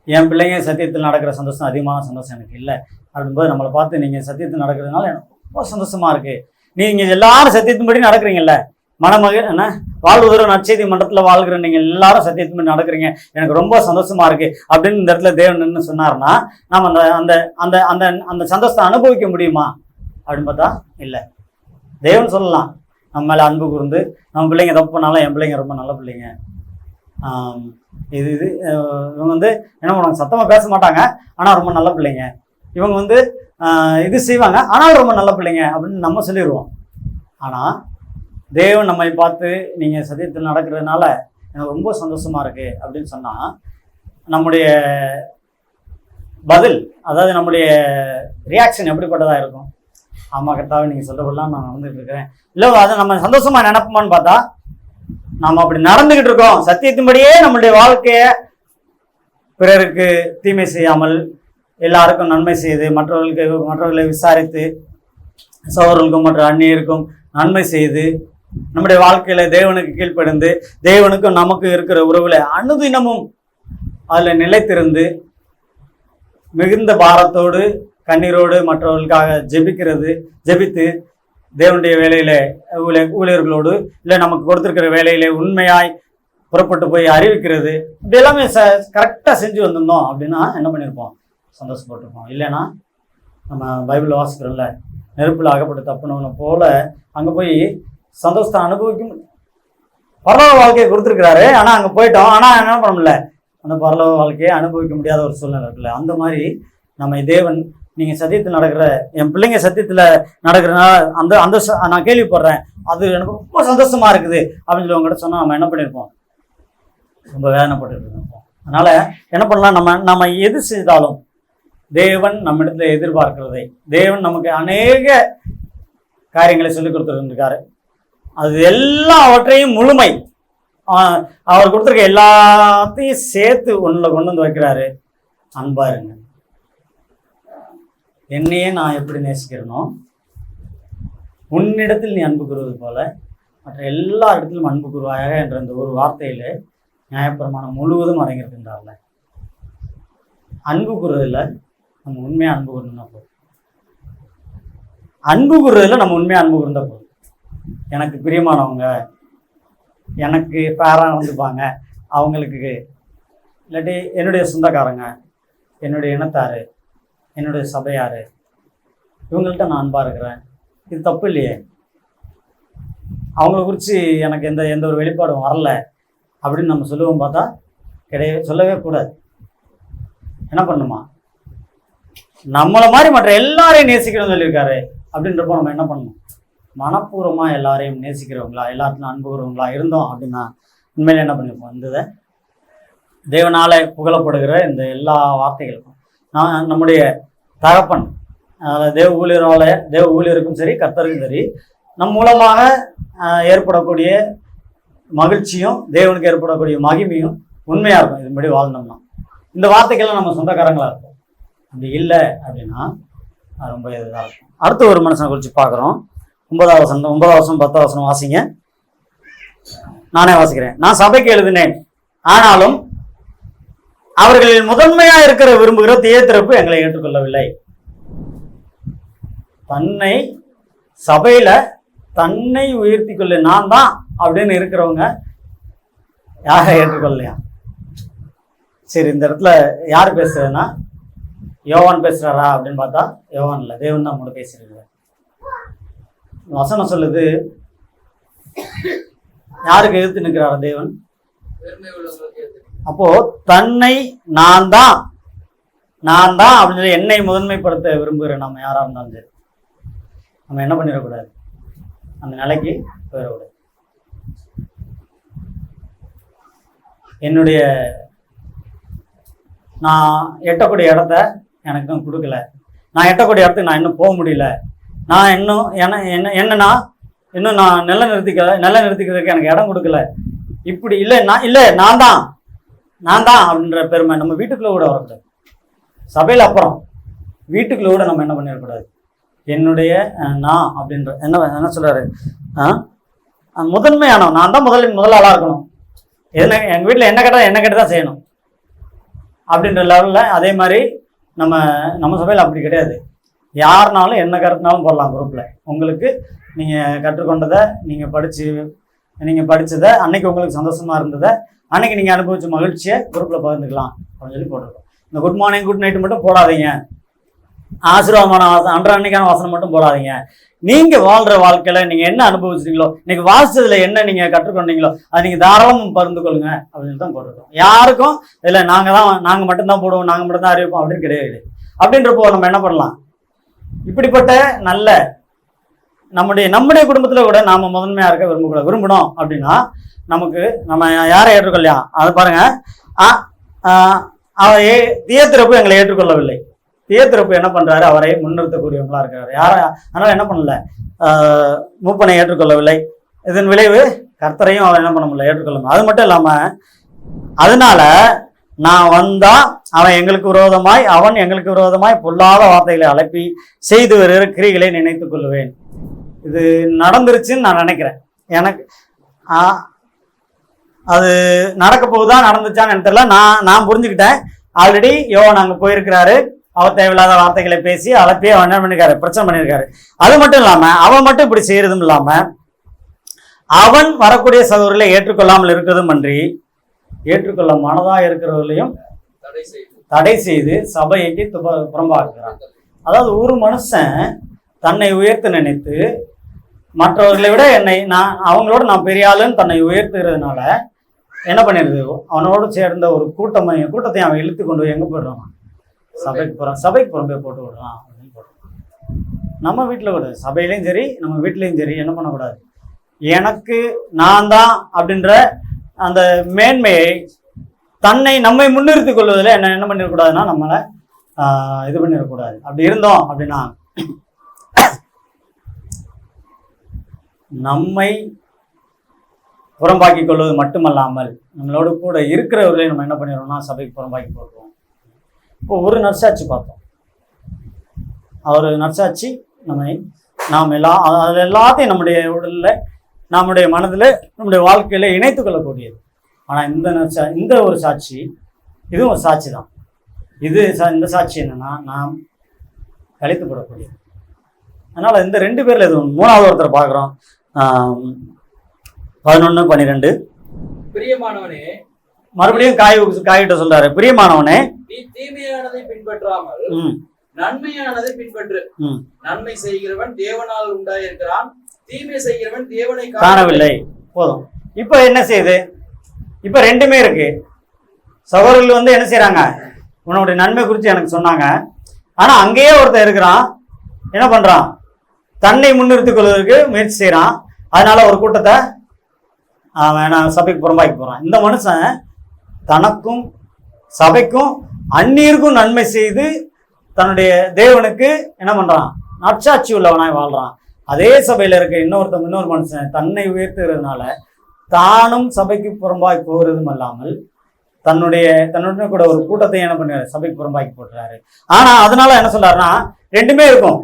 என் பிள்ளைங்க சத்தியத்தில் நடக்கிற சந்தோஷம் அதிகமான சந்தோஷம் எனக்கு இல்லை அப்படின்போது நம்மளை பார்த்து நீங்கள் சத்தியத்தில் நடக்கிறதுனால எனக்கு ரொம்ப சந்தோஷமாக இருக்குது, நீங்கள் எல்லாரும் சத்தியத்தின்படி நடக்கிறீங்கல்ல, மணமகள் என்ன வாழ்வதொரு நற்செய்தி மன்றத்தில் வாழ்கிற நீங்கள் எல்லாரும் சத்தியத்தின்படி நடக்கிறீங்க, எனக்கு ரொம்ப சந்தோஷமாக இருக்குது அப்படின்னு இந்த இடத்துல தேவன் நின்று சொன்னார்னா நம்ம அந்த அந்த அந்த அந்த அந்த சந்தோஷத்தை அனுபவிக்க முடியுமா அப்படின்னு பார்த்தா இல்லை. தேவன் சொல்லலாம் நம்ம மேலே அன்பு கூர்ந்து, நம்ம பிள்ளைங்க தப்பு பண்ணாலும் என் பிள்ளைங்க ரொம்ப நல்ல பிள்ளைங்க, இவங்க வந்து என்ன பண்ணுவாங்க, சத்தமாக பேச மாட்டாங்க ஆனால் ரொம்ப நல்ல பிள்ளைங்க, இவங்க வந்து இது செய்வாங்க ஆனால் ரொம்ப நல்ல பிள்ளைங்க அப்படின்னு நம்ம சொல்லிடுவோம். ஆனால் தேவன் நம்மை பார்த்து நீங்கள் சத்தியத்தில் நடக்கிறதுனால எனக்கு ரொம்ப சந்தோஷமாக இருக்குது அப்படின்னு சொன்னால் நம்முடைய பதில், அதாவது நம்முடைய ரியாக்ஷன் எப்படிப்பட்டதாக இருக்கும்? ஆமாம் கர்த்தாவே நீங்கள் சொல்கிறபடிலாம் நான் நடந்துகிட்டு இருக்கிறேன், இல்லை அதை நம்ம சந்தோஷமாக நினைப்போமான்னு பார்த்தா நாம் அப்படி நடந்துக்கிட்டு இருக்கோம். சத்தியத்தின்படியே நம்மளுடைய வாழ்க்கையை பிறருக்கு தீமை செய்யாமல் எல்லாருக்கும் நன்மை செய்து, மற்றவர்களை விசாரித்து, சகோதரர்களுக்கும் மற்ற அந்நியருக்கும் நன்மை செய்து, நம்முடைய வாழ்க்கையில் தேவனுக்கு கீழ்ப்படிந்து, தேவனுக்கும் நமக்கு இருக்கிற உறவில் அனுதினமும் அதில் நிலைத்திருந்து மிகுந்த பாரத்தோடு கண்ணீரோடு மற்றவர்களுக்காக ஜெபித்து தேவனுடைய வேலையில் ஊழியர்களோடு இல்லை நமக்கு கொடுத்துருக்கிற வேலையிலே உண்மையாய் புறப்பட்டு போய் அறிவிக்கிறது, இப்படி எல்லாமே கரெக்டாக செஞ்சு வந்திருந்தோம் அப்படின்னா என்ன பண்ணியிருப்போம்? சந்தோஷப்பட்டிருப்போம். இல்லைன்னா நம்ம பைபிள் வாசிக்கிறோம்ல, நெருப்பில் அகப்பட்டு தப்புனவனை போல அங்கே போய் சந்தோஷத்தை அனுபவிக்கும். பரலோக வாழ்க்கையை கொடுத்துருக்கிறாரு, ஆனால் அங்கே போயிட்டோம், ஆனால் என்ன பண்ண முடியல, அந்த பரலோக வாழ்க்கையை அனுபவிக்க முடியாத ஒரு சூழ்நிலை இருக்குல்ல. அந்த மாதிரி நம்ம தேவன் நீங்கள் சத்தியத்தில் நடக்கிற என் பிள்ளைங்க சத்தியத்தில் நடக்கிறதுனால அந்த அந்த நான் கேள்விப்படுறேன், அது எனக்கு ரொம்ப சந்தோஷமாக இருக்குது அப்படின்னு சொல்லி உங்கள்கிட்ட சொன்னால் நம்ம என்ன பண்ணியிருப்போம்? ரொம்ப வேதனைப்பட்டு இருப்போம். அதனால் என்ன பண்ணலாம், நம்ம எது செய்தாலும் தேவன் நம்ம இடத்துல எதிர்பார்க்கிறதை, தேவன் நமக்கு அநேக காரியங்களை சொல்லிக் கொடுத்துருக்காரு, அது எல்லாவற்றையும் முழுமை அவர் கொடுத்துருக்க எல்லாத்தையும் சேர்த்து ஒன்றில் கொண்டு வந்து வைக்கிறாரு. அன்பா இருங்க, என்னையே நான் எப்படி நேசிக்கிறேனோ உன்னிடத்தில் நீ அன்பு கூறுவது போல மற்ற எல்லா இடத்திலும் அன்பு கூறுவாயாக என்ற இந்த ஒரு வார்த்தையில் நியாயப்பிரமாணம் முழுவதும் அடங்கியிருக்கின்றார்ல. அன்பு கூறுறதில்ல நம்ம உண்மையாக அன்பு கூறணும்னா போதும். அன்பு கூறுறதில்ல நம்ம உண்மையாக அன்பு கூர்ந்தா போதும். எனக்கு பிரியமானவங்க, எனக்கு பேராக வந்துப்பாங்க, அவங்களுக்கு இல்லாட்டி என்னுடைய சொந்தக்காரங்க, என்னுடைய இனத்தார், என்னுடைய சபையார், இவங்கள்ட்ட நான் அன்பாக இருக்கிறேன், இது தப்பு இல்லையே, அவங்கள குறித்து எனக்கு எந்த ஒரு வெளிப்பாடும் வரல அப்படின்னு நம்ம சொல்லுவோம். பார்த்தா சொல்லவே கூடாது. என்ன பண்ணுமா, நம்மளை மாதிரி மற்ற எல்லாரையும் நேசிக்கணும்னு சொல்லியிருக்காரு அப்படின்றப்போ நம்ம என்ன பண்ணணும்? மனப்பூர்வமாக எல்லாரையும் நேசிக்கிறவங்களா, எல்லாத்துலையும் அன்பு கூறுவங்களா இருந்தோம் அப்படின்னா உண்மையில என்ன பண்ணியிருப்போம்? இந்த தேவனால புகழப்படுகிற இந்த எல்லா வார்த்தைகளுக்கும் நம்முடைய தகப்பன், தேவ ஊழியருக்கும் சரி கர்த்தருக்கும் சரி நம் மூலமாக ஏற்படக்கூடிய மகிழ்ச்சியும் தேவனுக்கு ஏற்படக்கூடிய மகிமையும் உண்மையாக இருக்கும். இதுபடி வாழ்ந்தோம்னா இந்த வார்த்தைக்கெல்லாம் நம்ம சொந்தக்காரங்களாக இருக்கும். அப்படி இல்லை அப்படின்னா ரொம்ப இதாக இருக்கும். அடுத்த ஒரு மனுஷனை குறித்து பார்க்குறோம். 9வது வசனம் 10வது வசனம் வாசிங்க. நானே வாசிக்கிறேன். நான் சபைக்கு எழுதினேன், ஆனாலும் அவர்களில் முதன்மையா இருக்கிற விரும்புகிற தியேத்திறப்பு எங்களை ஏற்றுக்கொள்ளவில்லை. தன்னை சபையில தன்னை உயர்த்தி கொள்ள நான் தான் அப்படின்னு இருக்கிறவங்க யாரை ஏற்றுக்கொள்ளலையா? சரி, இந்த இடத்துல யார் பேசுறதுன்னா யோவான் பேசுறாரா அப்படின்னு பார்த்தா யோவான் இல்லை, தேவன் தான் கூட பேசியிருக்கிறார். வசனம் சொல்லுது, யாருக்கு எதிர்த்து நிற்கிறாரா தேவன்? அப்போ தன்னை நான் தான் அப்படின்னு சொல்லி என்னை முதன்மைப்படுத்த விரும்புகிற நம்ம யாரா இருந்தாலும் சரி நம்ம என்ன பண்ணிடக்கூடாது, அந்த நிலைக்கு போயிடக்கூடாது. என்னுடைய நான் எட்டக்கூடிய இடத்த எனக்கு இன்னும் கொடுக்கல, நான் எட்டக்கூடிய இடத்துக்கு நான் இன்னும் போக முடியல, நான் இன்னும் என்னன்னா இன்னும் நான் நிலைநிறுத்திக்கிறதுக்கு எனக்கு இடம் கொடுக்கல, இப்படி இல்லை நான் தான் அப்படின்ற பெருமை நம்ம வீட்டுக்குள்ளே கூட வரக்கூடாது. சபையில் அப்புறம் வீட்டுக்குள்ள கூட நம்ம என்ன பண்ணிடக்கூடாது. என்னுடைய நான் அப்படின்ற என்ன சொல்றாரு, முதன்மையானவன் நான் தான் முதல் ஆளாக இருக்கணும். எங்கள் வீட்டில் என்ன கேட்டால் என்ன கேட்டு தான் செய்யணும் அப்படின்ற லெவலில். அதே மாதிரி நம்ம சபையில் அப்படி கிடையாது. யாருனாலும் என்ன கருத்துனாலும் போடலாம் குரூப்பில். உங்களுக்கு நீங்கள் கற்றுக்கொண்டதை நீங்கள் படித்ததை அன்னைக்கு உங்களுக்கு சந்தோஷமாக இருந்ததை அன்னைக்கு நீங்கள் அனுபவிச்ச மகிழ்ச்சியை குரூப்பில் பகிர்ந்துக்கலாம் அப்படின்னு சொல்லி போட்டிருக்கோம். இந்த குட் மார்னிங் குட் நைட்டு மட்டும் போடாதீங்க. ஆசீர்வாதமான அன்றைக்கான வசனம் மட்டும் போடாதீங்க. நீங்கள் வாழ்கிற வாழ்க்கையில் நீங்கள் என்ன அனுபவிச்சிருக்கீங்களோ, இன்னைக்கு வாசிச்சதில் என்ன நீங்கள் கற்றுக்கொண்டீங்களோ அதை நீங்கள் தாராளமாக பகிர்ந்து கொள்ளுங்க அப்படின்னு தான் போட்டிருக்கோம். யாருக்கும் இல்லை நாங்கள் மட்டும்தான் போடுவோம், நாங்கள் மட்டும்தான் அறிவிப்போம் அப்படின்னு கிடையாது. அப்படின்றப்போ நம்ம என்ன பண்ணலாம், இப்படிப்பட்ட நல்ல நம்முடைய குடும்பத்தில் கூட நாம் முதன்மையாக இருக்க விரும்பணும் அப்படின்னா நம்ம யாரை ஏற்றுக்கொள்ளையா அது பாருங்க. தியத்திறப்பு எங்களை ஏற்றுக்கொள்ளவில்லை. தியத்திறப்பு என்ன பண்றாரு, அவரை முன்னிறுத்தக்கூடியவங்களா இருக்கிறாரு. அதனால என்ன பண்ணல, மூப்பனை ஏற்றுக்கொள்ளவில்லை. இதன் விளைவு கர்த்தரையும் அவர் என்ன பண்ண முடியல, ஏற்றுக்கொள்ள முடியல. அது மட்டும் இல்லாம அதனால நான் வந்தா அவன் எங்களுக்கு விரோதமாய் பொல்லாத வார்த்தைகளை அழைப்பி செய்து வருகிற கிரிகளை நினைத்துக் கொள்ளுவேன். இது நடந்துருச்சுன்னு நான் நினைக்கிறேன். எனக்கு அது நடக்க போகுதா நடந்துச்சான்னு எனக்கு தெரியல. நான் புரிஞ்சுக்கிட்டேன். ஆல்ரெடி யோவான் அங்கே போயிருக்கிறாரு. அவர் தேவையில்லாத வார்த்தைகளை பேசி அழைப்பே அவன் என்ன பண்ணிருக்காரு, பிரச்சனை பண்ணியிருக்காரு. அது மட்டும் இல்லாம அவன் மட்டும் இப்படி செய்யறதும் இல்லாம அவன் வரக்கூடிய சகோதரர்களை ஏற்றுக்கொள்ளாமல் இருக்கிறதும் அன்றி ஏற்றுக்கொள்ள மனதா இருக்கிறவர்களையும் தடை செய்து சபைக்கு புறம்பாக்குறான். அதாவது ஒரு மனுஷன் தன்னை உயர்த்த நினைத்து மற்றவர்களை விட அவங்களோட நான் பெரிய ஆளுன்னு தன்னை உயர்த்துகிறதுனால என்ன பண்ணிடுது, அவனோடு சேர்ந்த ஒரு கூட்டத்தை அவன் இழுத்து கொண்டு போய் எங்கே போயிடுறான், சபைக்கு புறம்பே போட்டு விடுறான் அப்படின்னு போடுறான். நம்ம வீட்டில் கூட சபையிலையும் சரி நம்ம வீட்லேயும் சரி என்ன பண்ணக்கூடாது, எனக்கு நான் தான் அப்படின்ற அந்த மேன்மையை நம்மை முன்னிறுத்தி கொள்வதில் என்ன பண்ணிடக்கூடாதுன்னா நம்மளை இது பண்ணிடக்கூடாது. அப்படி இருந்தோம் அப்படின்னா நம்மை புறம்பாக்கி கொள்வது மட்டுமல்லாமல் நம்மளோட கூட இருக்கிறவர்களையும் நம்ம என்ன பண்ணிடுறோம்னா சபைக்கு புறம்பாக்கி போடுறோம். இப்போ ஒரு நற்சாட்சி பார்த்தோம். அவர் நற்சாட்சி நாம் எல்லாத்தையும் நம்முடைய உடலில் நம்முடைய மனதில் நம்முடைய வாழ்க்கையில் இணைத்து கொள்ளக்கூடியது. ஆனால் இந்த ஒரு சாட்சி இதுவும் ஒரு சாட்சி தான். இந்த சாட்சி என்னன்னா நாம் கழித்து போடக்கூடியது. அதனால் இந்த ரெண்டு பேரில் இது மூணாவது ஒருத்தர் பார்க்குறோம். 11:12 பிரியமானவனே, மறுபடியும் காய்கிட்ட சொல்றாரு, பிரியமானவனே நீ தீமையானதை பின்பற்றாமல் நன்மையானதை பின்பற்று. நன்மை செய்கிறவன் தேவனால் உண்டாயிருக்கிறான், தீமை செய்கிறவன் தேவனை காணவில்லை. போதும். இப்ப என்ன செய்யுது, இப்ப ரெண்டுமே இருக்கு. சகோதரர்கள் என்ன செய்யறாங்க, உன்னுடைய நன்மை குறித்து எனக்கு சொன்னாங்க. ஆனா அங்கேயே ஒருத்தர் இருக்கிறான், என்ன பண்றான், தன்னை முன்னிறுத்திக் கொள்வதற்கு முயற்சி செய்யறான். அதனால ஒரு கூட்டத்தை அவன் சபைக்கு புறம்பாக்கி போறான். இந்த மனுஷன் தனக்கும் சபைக்கும் அந்நீருக்கும் நன்மை செய்து தன்னுடைய தேவனுக்கு என்ன பண்றான், நற்சாட்சி உள்ளவனாய் வாழ்றான். அதே சபையில இருக்க இன்னொரு மனுஷன் தன்னை உயர்த்துகிறதுனால தானும் சபைக்கு புறம்பாக்கி போகிறதும் அல்லாமல் தன்னுடைய கூட ஒரு கூட்டத்தை என்ன பண்ணுறாரு, சபைக்கு புறம்பாக்கி போட்டுறாரு. ஆனா அதனால என்ன சொல்றாருன்னா ரெண்டுமே இருக்கும்,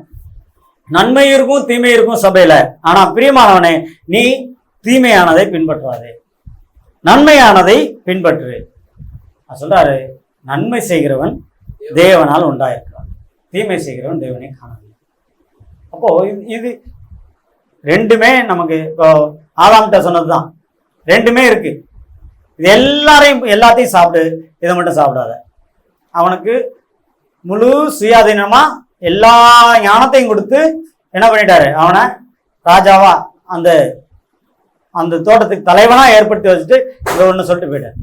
நன்மை இருக்கும் தீமை இருக்கும் சபையில. ஆனா பிரியமானவனே நீ தீமையானதை பின்பற்றாதே, நன்மையானதை பின்பற்று. சொல்றாரு, நன்மை செய்கிறவன் தேவனால் உண்டாயிருக்கிறான், தீமை செய்கிறவன் தேவனை காணவில்லை. அப்போ இது ரெண்டுமே நமக்கு இப்போ ஆதாம்கிட்ட சொன்னதுதான், ரெண்டுமே இருக்கு. இது எல்லாத்தையும் சாப்பிடு, இதை மட்டும் சாப்பிடாத. அவனுக்கு முழு சுயாதீனமா எல்லா ஞானத்தையும் கொடுத்து என்ன பண்ணிட்டாரு, அவனை ராஜாவா அந்த தோட்டத்துக்கு தலைவனா ஏற்படுத்தி வச்சுட்டு இதை ஒன்று சொல்லிட்டு போயிட்டார்.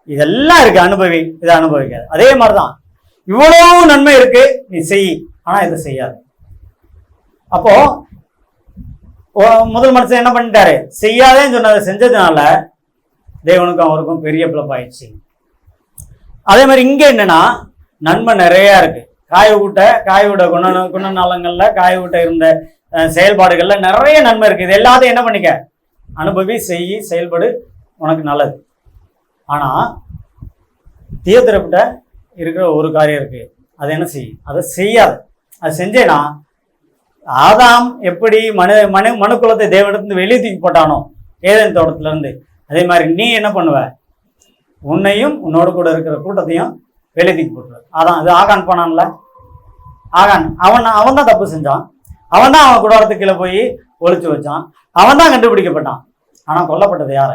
இதெல்லாம் இருக்கு, அனுபவி, இதை அனுபவிக்காது. அதே மாதிரிதான் இவ்வளவு நன்மை இருக்கு, நீ செய், ஆனா இதை செய்யாது. அப்போ முதல் மனுஷன் என்ன பண்ணிட்டாரு, செய்யாதேன்னு சொன்னதை செஞ்சதுனால தேவனுக்கும் அவருக்கும் பெரிய பிளப்பாயிடுச்சு. அதே மாதிரி இங்க என்னன்னா நன்மை நிறைய இருக்கு. காய்விட குணநலங்கள்ல காய்விட்ட இருந்த செயல்பாடுகள்ல நிறைய நன்மை இருக்கு. இது எல்லாத்தையும் என்ன பண்ணிக்க, அனுபவி, செய், செயல்படு, உனக்கு நல்லது. ஆனா தியத்திரப்பிட்ட இருக்கிற ஒரு காரியம் இருக்கு, அதை என்ன செய்யும்? அதை செய்யாது. அது செஞ்சேன்னா ஆதாம் எப்படி மனு குலத்தை தேவனிடத்துல வெளியே தூக்கி போட்டானோ ஏதேன் தோட்டத்துல இருந்து, அதே மாதிரி நீ என்ன பண்ணுவ? உன்னையும் உன்னோட கூட இருக்கிற கூட்டத்தையும் வெளியே தூக்கி போட்டுருவ. அதான் அது ஆகான் போனான்ல, ஆகான் அவன் தான் தப்பு செஞ்சான். அவன் தான் அவன் குடாரத்துக்கு கீழே போய் ஒளிச்சு வச்சான். அவன் தான் கண்டுபிடிக்கப்பட்டான். ஆனா கொல்லப்பட்டது யார?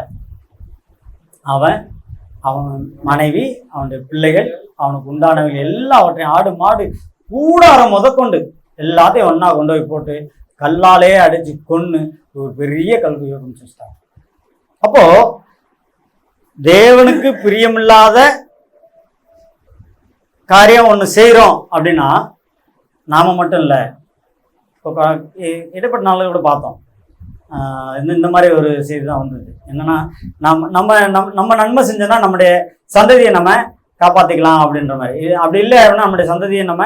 அவன் மனைவி, அவனுடைய பிள்ளைகள், அவனுக்கு உண்டானவங்க எல்லாவற்றையும், ஆடு மாடு கூடாரம் முதற்கொண்டு எல்லாத்தையும் ஒன்னா கொண்டு போய் போட்டு கல்லாலே அடிச்சு கொன்னு ஒரு பெரிய கல்வி வச்சுட்டாங்க. அப்போ தேவனுக்கு பிரியமில்லாத காரியம் ஒண்ணு செய்யறோம் அப்படின்னா நாம மட்டும் இல்லை, இப்போ இடைப்பட்ட நாளில் கூட பார்த்தோம். இந்த மாதிரி ஒரு செய்தி தான் வந்தது. என்னன்னா நம்ம நன்மை செஞ்சோன்னா நம்முடைய சந்ததியை நம்ம காப்பாற்றிக்கலாம் அப்படின்ற மாதிரி. அப்படி இல்லை அப்படின்னா நம்முடைய சந்ததியை நம்ம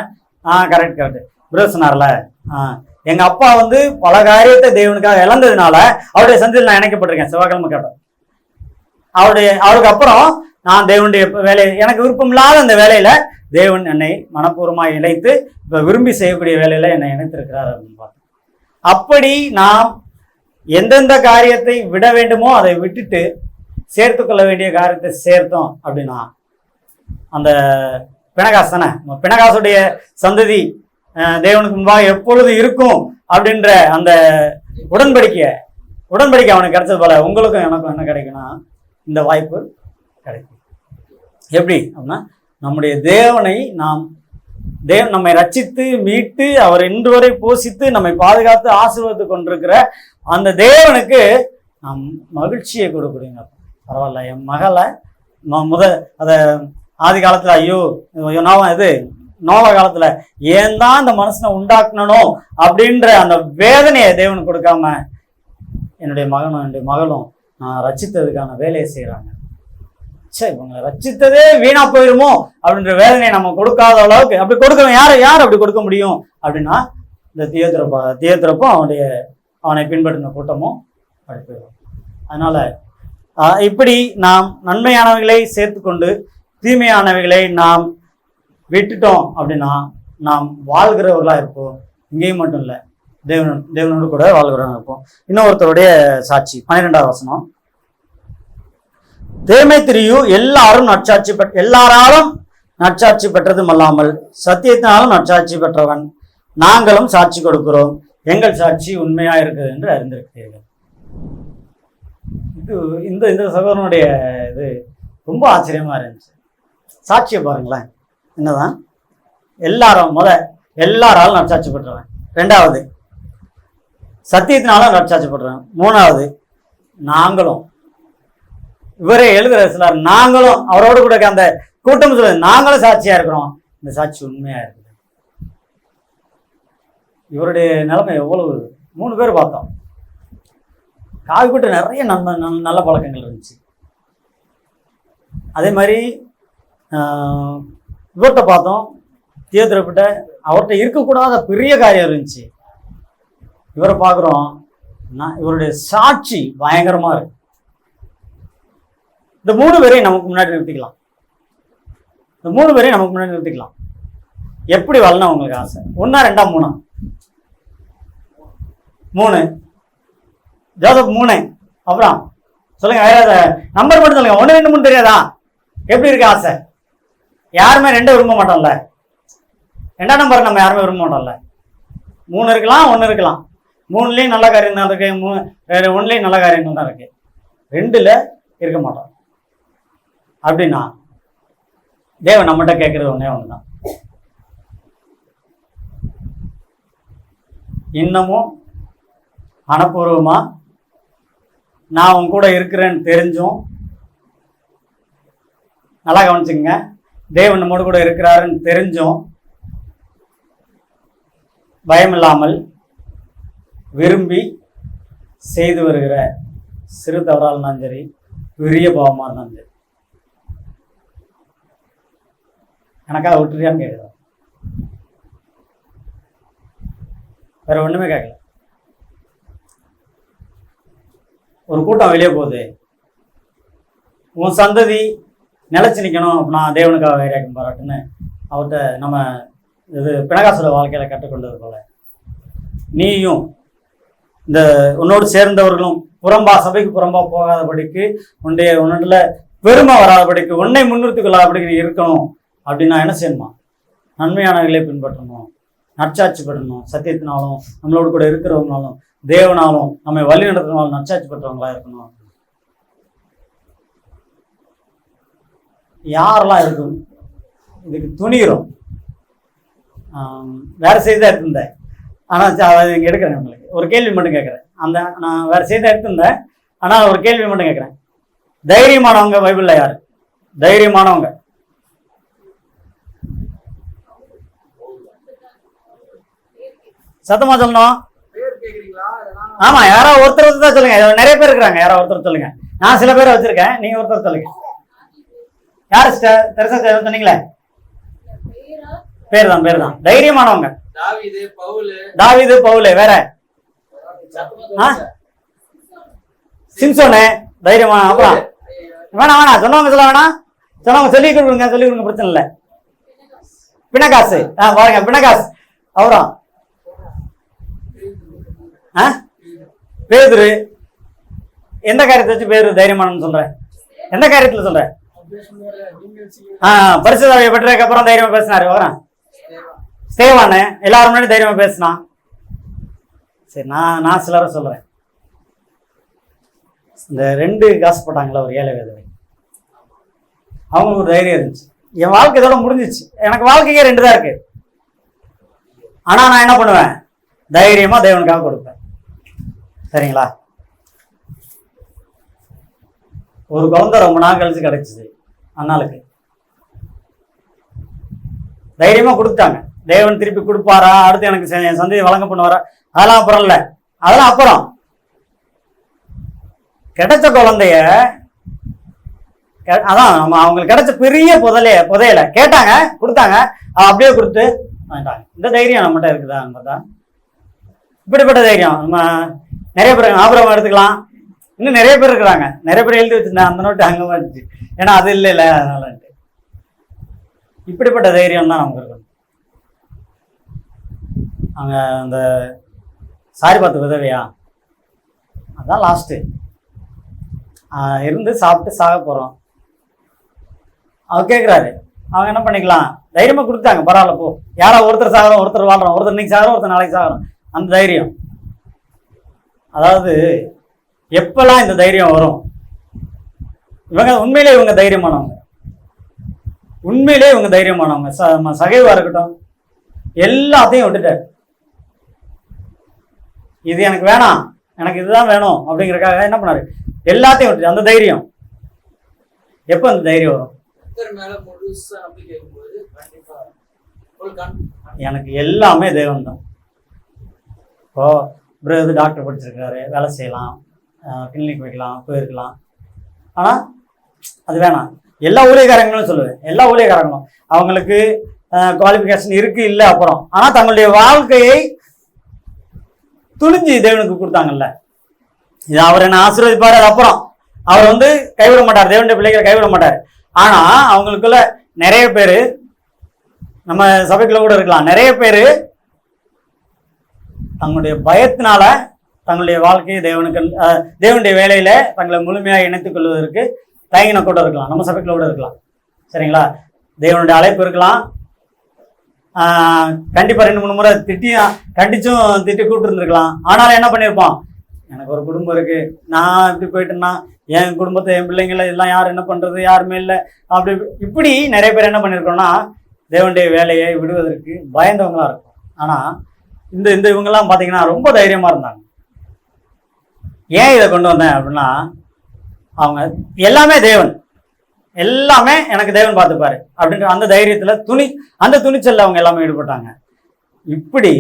கரெக்ட் பிரயோசனார்ல எங்க அப்பா வந்து பல காரியத்தை தேவனுக்காக இழந்ததுனால அவருடைய சந்ததியில் நான் இணைக்கப்பட்டிருக்கேன். செவ்வாய்க்கிழமை கேட்டேன். அவருக்கு அப்புறம் நான் தேவனுடைய வேலையை, எனக்கு விருப்பம் இல்லாத அந்த வேலையில தேவன் என்னை மனப்பூர்வமாக இணைத்து இப்ப விரும்பி செய்யக்கூடிய வேலையில என்னை இணைத்திருக்கிறார் அப்படின்னு பார்த்தேன். அப்படி நாம் எந்தெந்த காரியத்தை விட வேண்டுமோ அதை விட்டுட்டு சேர்த்து கொள்ள வேண்டிய காரியத்தை சேர்த்தோம் அப்படின்னா அந்த பிணகாசு தானே, பிணகாசுடைய சந்ததி தேவனுக்கு முன்பாக எப்பொழுது இருக்கும் அப்படின்ற அந்த உடன்படிக்கை அவனுக்கு கிடைச்சது போல உங்களுக்கும் எனக்கும் என்ன கிடைக்குன்னா இந்த வாய்ப்பு கிடைக்கும். எப்படி அப்படின்னா நம்முடைய தேவனை நம்மை ரட்சித்து மீட்டு அவர் இன்று வரை போஷித்து நம்மை பாதுகாத்து ஆசீர்வதித்து கொண்டிருக்கிற அந்த தேவனுக்கு நாம் மகிழ்ச்சியை கொடுக்குறீங்க. பரவாயில்ல, என் மகளை அதை ஆதி காலத்துல ஐயோ நோவா காலத்துல ஏன் தான் இந்த மனுஷனை உண்டாக்கணும் அப்படின்ற அந்த வேதனையை தேவனுக்கு கொடுக்காம என்னுடைய மகளும் நான் ரட்சித்ததுக்கான வேலையை செய்யறாங்க. சரி, இவங்களை ரட்சித்ததே வீணா போயிருமோ அப்படின்ற வேதனையை நம்ம கொடுக்காத அளவுக்கு அப்படி கொடுக்கணும். யார் அப்படி கொடுக்க முடியும் அப்படின்னா இந்த தியோத்திரப்பும் அவனை பின்பற்றின கூட்டமும் அப்படி போயிடும். அதனால இப்படி நாம் நன்மையானவைகளை சேர்த்து கொண்டு தீமையானவைகளை நாம் விட்டுட்டோம் அப்படின்னா நாம் வாழ்கிறவர்களா இருப்போம். இங்கேயும் மட்டும் இல்லை, தேவனோடு கூட வாழ்கிறவங்க இருப்போம். இன்னொருத்தருடைய சாட்சி 12வது வசனம். தேமேத்திரியு எல்லாராலும் நற்சாட்சி பெற்றதும் அல்லாமல் சத்தியத்தினாலும் நற்சாட்சி பெற்றவன், நாங்களும் சாட்சி கொடுக்கிறோம், எங்கள் சாட்சி உண்மையா இருக்குது என்று அறிந்திருக்கிறீர்கள். இந்த சகோதரனுடைய இது ரொம்ப ஆச்சரியமா இருந்துச்சு. சாட்சியை பாருங்களேன், என்னதான் எல்லாராலும் நற்சாட்சி பெற்றவன், 2வது சத்தியத்தினாலும் நற்சாட்சி பெற்றவன், 3வது நாங்களும். இவரே எழுதுற சிலர் நாங்களும் அவரோடு கூட அந்த கூட்டம் சொல்லுது, நாங்களும் சாட்சியா இருக்கிறோம், இந்த சாட்சி உண்மையா இருக்குது. இவருடைய நிலைமை எவ்வளவு. 3 பேர் பார்த்தோம். காவிக்கூட்ட நிறைய நல்ல பழக்கங்கள் இருந்துச்சு. அதே மாதிரி இவர்கிட்ட பார்த்தோம், தியோத்திரப்பிட்ட அவர்கிட்ட இருக்கக்கூடாத பெரிய காரியம் இருந்துச்சு. இவரை பார்க்குறோம், இவருடைய சாட்சி பயங்கரமா இருக்கு. இந்த 3 பேரையும் நமக்கு முன்னாடி நிறுத்திக்கலாம். எப்படி வரணும் உங்களுக்கு ஆசை? 1, 2, 3 ஜோசப் 3. அப்புறம் சொல்லுங்க, வேற நம்பர் மட்டும் சொல்லுங்க. 1, 2, 3 தெரியாதா? எப்படி இருக்கு ஆசை? யாருமே 2 விரும்ப மாட்டோம்ல. 2ஆம் நம்பர் நம்ம யாருமே விரும்ப மாட்டோம்ல. 3 இருக்கலாம், 1 இருக்கலாம். 3லயும் நல்ல காரியம் தான் இருக்கு, 1லயும் நல்ல காரியங்கள் தான் இருக்கு, 2ல இருக்க மாட்டோம். அப்படின்னா தேவன் நம்மகிட்ட கேட்கறது ஒண்ணே ஒண்ணுதான். இன்னமும் மனப்பூர்வமா நான் உன் கூட இருக்கிறேன்னு தெரிஞ்சும், நல்லா கவனிச்சுங்க, தேவன் நம்மோடு கூட இருக்கிறாருன்னு தெரிஞ்சும் பயம் இல்லாமல் விரும்பி செய்து வருகிற சிறு தவறாக இருந்தாலும் சரி, பெரிய பாவமாக இருந்தாலும் சரி, எனக்காக விட்டுறியான்னு கேட்குறேன். வேற ஒண்ணுமே கேட்கல. ஒரு கூட்டம் வெளியே போகுது, உன் சந்ததி நிலைச்சு நிற்கணும் அப்படின்னா தேவனுக்காக வைராக்கியம் பாராட்டுன்னு அவர்கிட்ட நம்ம இது பினகாசுர வாழ்க்கையில கற்றுக்கொண்டது போல நீயும் இந்த உன்னோடு சேர்ந்தவர்களும் சபைக்கு புறம்பா போகாதபடிக்கு உன்னிடத்துல பெருமை வராதபடிக்கு உன்னை முன்னிறுத்திக் கொள்ளாதபடிக்கு நீ இருக்கணும் அப்படின்னா என்ன செய்யணுமா? நன்மையானவர்களை பின்பற்றணும், நற்சாட்சி பெறணும், சத்தியத்தினாலும் நம்மளோடு கூட இருக்கிறவங்களாலும் தேவனாலும் நம்மை வழி நடத்தினாலும் நற்சாட்சி பெற்றவங்களா இருக்கணும். யாரெல்லாம் இருக்கும் இதுக்கு துணிகிறோம்? வேற செய்தி தான் எடுத்திருந்தேன், ஆனால் இங்கே எடுக்கிறேன். உங்களுக்கு ஒரு கேள்வி மட்டும் கேட்குறேன். நான் வேற செய்தி எடுத்திருந்தேன், ஆனால் ஒரு கேள்வி மட்டும் கேட்குறேன். தைரியமானவங்க பைபிள்ல யாரு? தைரியமானவங்க சத்தமா சொல்லணும். ஆமா, யாரோ ஒருத்தர் தான் சொல்லுங்க. நிறைய பேர் இருக்கிறாங்க, யாரோ ஒருத்தர் சொல்லுங்க. நான் சில பேரை வச்சிருக்கேன், நீங்க ஒருத்தர் சொல்லுங்க. யாரு தெரசா சொன்னீங்களே? பேர் தான் தைரியமானவங்க. தாவீது, பவுல், வேற சிம்சோனு தைரியமான. அப்புறம் வேணாம் சொன்னவங்க சொல்ல வேணாம், சொன்னவங்க சொல்லி கொடுங்க பிரச்சனை இல்லை. பினகாசு பாருங்க, பினகாஸ். அப்புறம் பேதுரு. எந்த காரியத்தை வச்சு பேதுரு தைரியமானு சொல்றேன்? எந்த காரியத்துல சொல்றேன்? பரிசுத்தாவியை பெற்றதுக்கு அப்புறம் தைரியமா பேசினாரு. வரேன் ஸ்தேவானு எல்லாரும் முன்னாடி தைரியமா பேசினான். சரி, நான் சிலரை சொல்றேன். இந்த 2 காசு போட்டாங்களா ஒரு ஏழை விதவை, அவங்களுக்கு ஒரு தைரியம் இருந்துச்சு. என் வாழ்க்கை இதோட முடிஞ்சிச்சு, எனக்கு வாழ்க்கைக்கே 2 தான் இருக்கு. ஆனா நான் என்ன பண்ணுவேன்? தைரியமா தேவனுக்காக கொடுப்பேன். சரிங்களா? ஒரு குழந்தை ரொம்ப நாள் கழிச்சு கிடைச்சிது அண்ணாளுக்கு. தைரியமா கொடுத்தாங்க. தேவன் திருப்பி கொடுப்பாரா, அடுத்து எனக்கு சந்ததி வழங்க பண்ணுவாரா, அதெல்லாம் அப்புறம் இல்லை. அதெல்லாம் அப்புறம் கிடைச்ச குழந்தைய அதான் அவங்களுக்கு கிடைச்ச பெரிய புதையல கேட்டாங்க, கொடுத்தாங்க, அப்படியே கொடுத்து வாங்கிட்டாங்க. இந்த தைரியம் நம்மகிட்ட இருக்குதா? பார்த்தா இப்படிப்பட்ட தைரியம் நம்ம நிறைய பேர் ஆபரகம் எடுத்துக்கலாம். இன்னும் நிறைய பேர் இருக்கிறாங்க. நிறைய பேர் எழுதி வச்சிருந்தேன், அந்த நோட்டு அங்கே வந்துச்சு. ஏன்னா அது இல்லை அதனாலன்ட்டு. இப்படிப்பட்ட தைரியம் தான் நமக்கு இருக்கணும். அங்க அந்த சாரி பார்த்து விதவையா, அதான் லாஸ்ட்டு இருந்து சாப்பிட்டு சாக போகிறோம். அவர் கேட்குறாரு, அவங்க என்ன பண்ணிக்கலாம்? தைரியமாக கொடுத்தாங்க, பரவாயில்ல போ. யாரோ ஒருத்தர் சாகிறோம், ஒருத்தர் வாழ்கிறோம், ஒருத்தர் இன்னைக்கு சாகிறோம், ஒருத்தர் நாளைக்கு சாகிறோம். அந்த தைரியம், அதாவது எப்பெல்லாம் இந்த தைரியம் வரும்? உண்மையிலே இவங்க தைரியமானவங்க, உண்மையிலே இவங்க தைரியமானவங்க. சகைவா இருக்கட்டும், எல்லாத்தையும் விட்டுட்டாரு. இது எனக்கு வேணாம், எனக்கு இதுதான் வேணும் அப்படிங்கிறக்காக என்ன பண்ணாரு? எல்லாத்தையும் விட்டு. அந்த தைரியம் எப்ப அந்த தைரியம் வரும்? எனக்கு எல்லாமே தேவன் தான். இப்போ பிரதர் டாக்டர் படிச்சிருக்காரு, வேலை செய்யலாம், கிளினிக் வைக்கலாம், போயிருக்கலாம். ஆனால் அது வேணாம். எல்லா ஊழியக்காரங்களும் சொல்லுவேன், எல்லா ஊழியக்காரங்களும் அவங்களுக்கு குவாலிஃபிகேஷன் இருக்கு இல்லை அப்புறம், ஆனால் தங்களுடைய வாழ்க்கையை துணிஞ்சு தேவனுக்கு கொடுத்தாங்கல்ல. இது அவர் என்ன ஆசீர்வதிப்பாரு, அது அப்புறம் அவர் கைவிட மாட்டார், தேவனுடைய பிள்ளைகளை கைவிட மாட்டார். ஆனா அவங்களுக்குள்ள நிறைய பேரு, நம்ம சபைக்குள்ள கூட இருக்கலாம், நிறைய பேரு தங்களுடைய பயத்தினால தங்களுடைய வாழ்க்கையை தேவனுடைய வேலையில தங்களை முழுமையாக இணைத்துக் கொள்வதற்கு தயங்கின கூட இருக்கலாம். நம்ம சபைக்குள்ள கூட இருக்கலாம். சரிங்களா? தேவனுடைய அழைப்பு இருக்கலாம். கண்டிப்பா 2-3 முறை கண்டிச்சும் திட்டி கூப்பிட்டு இருந்திருக்கலாம். ஆனாலும் என்ன பண்ணியிருப்போம்? எனக்கு ஒரு குடும்பம் இருக்கு, நான் இப்படி போயிட்டேன்னா என் குடும்பத்தை, என் பிள்ளைங்களை எல்லாம் யார் என்ன பண்றது, யாருமே இல்லை, அப்படி இப்படி நிறைய பேர் என்ன பண்ணியிருக்கோம்னா தேவனுடைய வேலையை விடுவதற்கு பயந்தவங்களா இருக்கும். ஆனா இந்த இவங்கெல்லாம் பார்த்தீங்கன்னா ரொம்ப தைரியமா இருந்தாங்க. ஏன் இதை கொண்டு வந்தேன் அப்படின்னா, அவங்க எல்லாமே தேவன், எல்லாமே எனக்கு தேவன் பார்த்துப்பாரு அப்படின்ற அந்த தைரியத்துல அந்த துணிச்சல்ல அவங்க எல்லாமே ஈடுபட்டாங்க. இப்படி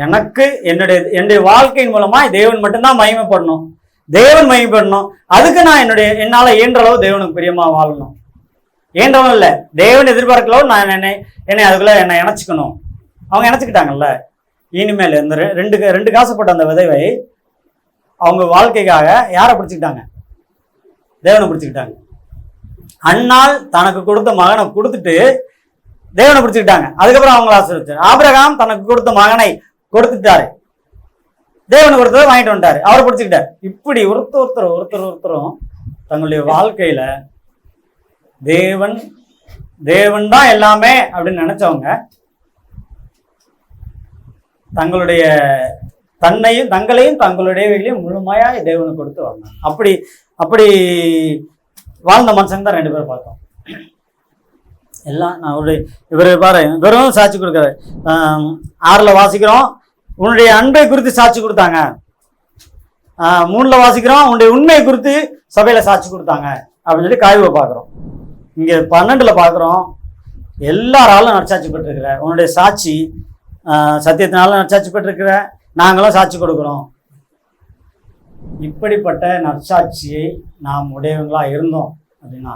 எனக்கு என்னுடைய வாழ்க்கையின் மூலமா தேவன் மட்டும்தான் மகிமைப்படணும், தேவன் மகிமைப்படணும். அதுக்கு நான் என்னால இயன்ற அளவு தேவனுக்கு பிரியமா வாழணும். இயன்றவும் இல்லை, தேவன் எதிர்பார்க்கலோ நான் என்னை அதுக்குள்ள என்னை இணைச்சிக்கணும். அவங்க இணைச்சிக்கிட்டாங்கல்ல. இனிமேல் இந்த ரெண்டு காசுப்பட்ட அந்த விதைவை அவங்க வாழ்க்கைக்காக யாரை பிடிச்சிக்கிட்டாங்க? தேவனை பிடிச்சிக்கிட்டாங்க. அண்ணால் தனக்கு கொடுத்த மகனை கொடுத்துட்டு தேவனை பிடிச்சுக்கிட்டாங்க. அதுக்கப்புறம் அவங்கள ஆசீர்வதிச்சார். ஆபிரகாம் தனக்கு கொடுத்த மகனை கொடுத்துட்டாரு, தேவனுக்கு கொடுத்ததை வாங்கிட்டு வந்துட்டாரு, அவரை பிடிச்சுக்கிட்டார். இப்படி ஒருத்தரும் தங்களுடைய வாழ்க்கையில தேவன் தான் எல்லாமே அப்படின்னு நினைச்சவங்க தங்களுடைய தங்களையும் தங்களுடையவைகளையும் முழுமையாக தேவனுக்கு கொடுத்து வாழ்ந்தாங்க. அப்படி வாழ்ந்த மனுஷங்க தான் 2 பேர் பார்த்தோம். எல்லாம் நான் இவர் பாரு, வெறும் சாட்சி கொடுக்குறாரு. 6ல் வாசிக்கிறோம், உன்னுடைய அன்பை குறித்து சாட்சி கொடுத்தாங்க. 3ல் வாசிக்கிறோம், உன்னுடைய உண்மை குறித்து சபையில சாட்சி கொடுத்தாங்க அப்படின்னு சொல்லி காய்வை பார்க்குறோம். இங்கே 12ல் பார்க்குறோம், எல்லாராலும் நற்சாட்சி பெற்றிருக்கிற, உன்னுடைய சாட்சி சத்தியத்தினால நற்சாட்சி பெற்றிருக்கிற, நாங்களும் சாட்சி கொடுக்குறோம். இப்படிப்பட்ட நற்சாட்சியை நாம் உடையவங்களா இருந்தோம் அப்படின்னா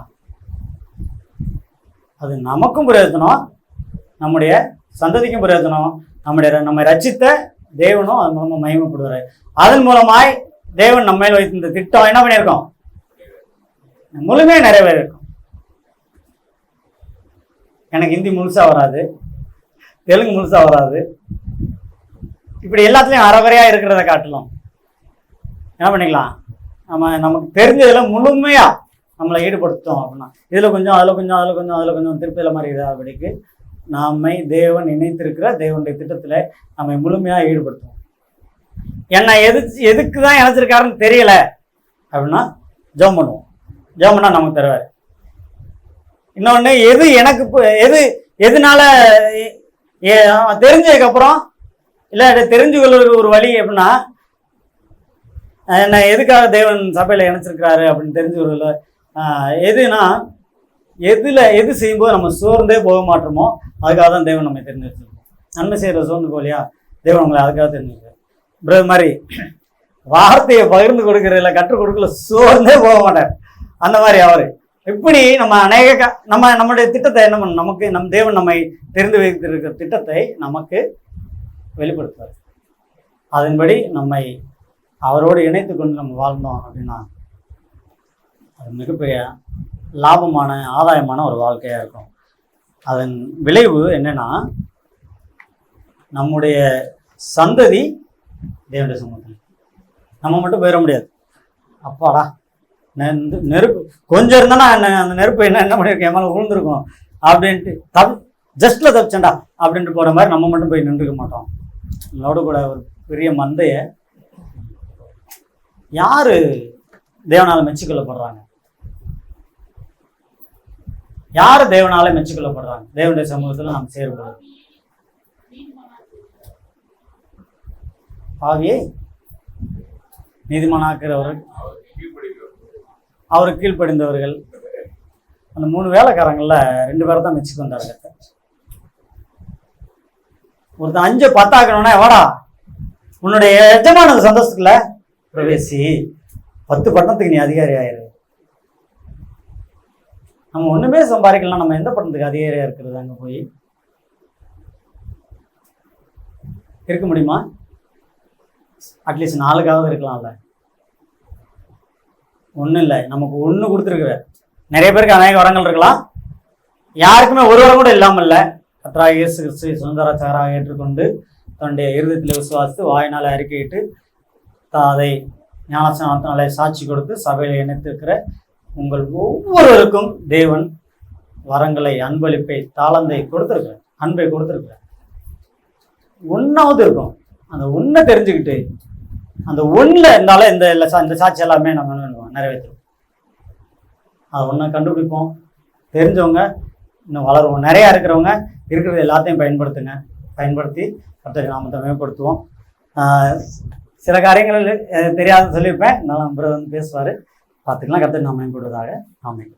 அது நமக்கும் பிரயோஜனம், நம்முடைய சந்ததிக்கும் பிரயோஜனம், நம்மை ரட்சித்த தேவனும் அது மூலமா மகிமைப்படுவார். அதன் மூலமாய் தேவன் நம்ம மேல் வைத்த இந்த திட்டம் என்ன பண்ணியிருக்கோம், முழுமையாக நிறைவேறிருக்கும். எனக்கு ஹிந்தி முழுசா வராது, தெலுங்கு முழுசா வராது, இப்படி எல்லாத்துலேயும் அறகுறையா இருக்கிறத காட்டலாம். என்ன பண்ணிக்கலாம், நமக்கு தெரிஞ்சதில் முழுமையா நம்மளை ஈடுபடுத்தோம் அப்படின்னா இதில் கொஞ்சம் அதில் கொஞ்சம் திருப்பியில் மாதிரி இதாகபடிக்கு நம்மை தேவன் இணைத்திருக்கிற தேவனுடைய திட்டத்தில் நம்மை முழுமையாக ஈடுபடுத்துவோம். என்னை எதுக்கு தான் இணைச்சிருக்காருன்னு தெரியல அப்படின்னா ஜெபம் பண்ணுவோம். ஜெபம் பண்ணால் நமக்கு தருவார். இன்னொன்று, எதுனால தெரிஞ்சதுக்கப்புறம் இல்லை தெரிஞ்சுக்கொள்ள ஒரு வழி அப்படின்னா, என்னை எதுக்காக தேவன் சபையில் இணைச்சிருக்கிறாரு அப்படின்னு தெரிஞ்சுக்கொள்ள எதுனா எது செய்யும்போது நம்ம சோர்ந்தே போக மாட்டோமோ அதுக்காக தான் தேவன் நம்ம தெரிஞ்சு வச்சிருக்கோம். நன்மை செய்கிற சோர்ந்து போலியா, தேவன் உங்களை அதுக்காக தெரிஞ்சுருக்காரு. பிரதர் மாதிரி வார்த்தையை பகிர்ந்து கொடுக்குறதுல கற்றுக் கொடுக்கல சோர்ந்தே போக மாட்டார். அந்த மாதிரி அவர் இப்படி நம்ம நம்முடைய திட்டத்தை என்ன பண்ண, நமக்கு தேவன் நம்மை தெரிந்து வைத்திருக்கிற திட்டத்தை நமக்கு வெளிப்படுத்துவார். அதன்படி நம்மை அவரோடு இணைத்து கொண்டு நம்ம வாழ்ந்தோம் அப்படின்னா அது மிகப்பெரிய லாபமான ஆதாயமான ஒரு வாழ்க்கையாக இருக்கும். அதன் விளைவு என்னன்னா, நம்முடைய சந்ததி தேவனுடைய சமூகத்தில் நம்ம மட்டும் போயிட முடியாது. அப்பாடா நெருப்பு கொஞ்சம் இருந்தானா அந்த நெருப்பு என்ன பண்ணியிருக்கேன், என் மேலே விழுந்திருக்கும் அப்படின்ட்டு ஜஸ்ட்ல தப்பிச்சேன்டா அப்படின்ட்டு போகிற மாதிரி நம்ம மட்டும் போய் நின்றுக்க மாட்டோம். நம்மளோட கூட ஒரு பெரிய மந்தைய யாரு தேவனால மெச்சுக்கொள்ளப்படுறாங்க, யாரு தேவனால மெச்சுக்கொள்ளப்படுறாங்க, தேவனுடைய சமூகத்தில் நாம் சேரும்போது ஆகியே நீதிமானாக்குறவர்கள், அவருக்கு கீழ்ப்படிந்தவர்கள், அந்த 3 வேலைக்காரங்கள்ல 2 பேரை தான் மெச்சுக்கு வந்தாரு. ஒருத்தன் 5 10 ஆக்கணும்னா எவாடா உன்னுடைய எஜமான சந்தோஷத்துக்குள்ள பிரவேசி, 10 பட்டணத்துக்கு நீ அதிகாரி ஆயிரு. நம்ம ஒண்ணுமே சம்பாதிக்கலாம், நம்ம எந்த பட்டணத்துக்கு அதிகாரியா இருக்கிறது? அங்க போய் இருக்க முடியுமா? அட்லீஸ்ட் 4க்காவது இருக்கலாம்ல. ஒன்றும் இல்லை, நமக்கு 1 கொடுத்துருக்குற. நிறைய பேருக்கு அநேக வரங்கள் இருக்கலாம், யாருக்குமே ஒரு வரம் கூட இல்லாமல் இல்லை. கர்த்தராகிய இயேசு கிறிஸ்துவை சுதந்திரச்சாராக ஏற்றுக்கொண்டு தன்னுடைய இருதயத்தில் விசுவாசித்து வாயினால் அறிக்கையிட்டு அதை ஞானஸ்நானத்தினாலே சாட்சி கொடுத்து சபையில் இணைத்திருக்கிற உங்கள் ஒவ்வொருவருக்கும் தேவன் வரங்களை, அன்பளிப்பை, தாளந்தை கொடுத்துருக்குற, அன்பை கொடுத்துருக்குற. 1வது இருக்கும். அந்த 1 தெரிஞ்சுக்கிட்டு அந்த 1ல் இருந்தாலும் இந்த சாட்சி எல்லாமே நம்ம நிறைவேற்றுவோம். அது 1 கண்டுபிடிப்போம். தெரிஞ்சவங்க இன்னும் வளருவோம். நிறையா இருக்கிறவங்க இருக்கிறது எல்லாத்தையும் பயன்படுத்தி கர்த்தருடைய நாமத்தை மேம்படுத்துவோம். சில காரியங்கள் தெரியாத சொல்லியிருப்பேன், இருந்தாலும் பிரதர் பேசுவார். பார்த்துக்கலாம். கர்த்தர் நாம் மேம்படுவதாக. ஆமென்.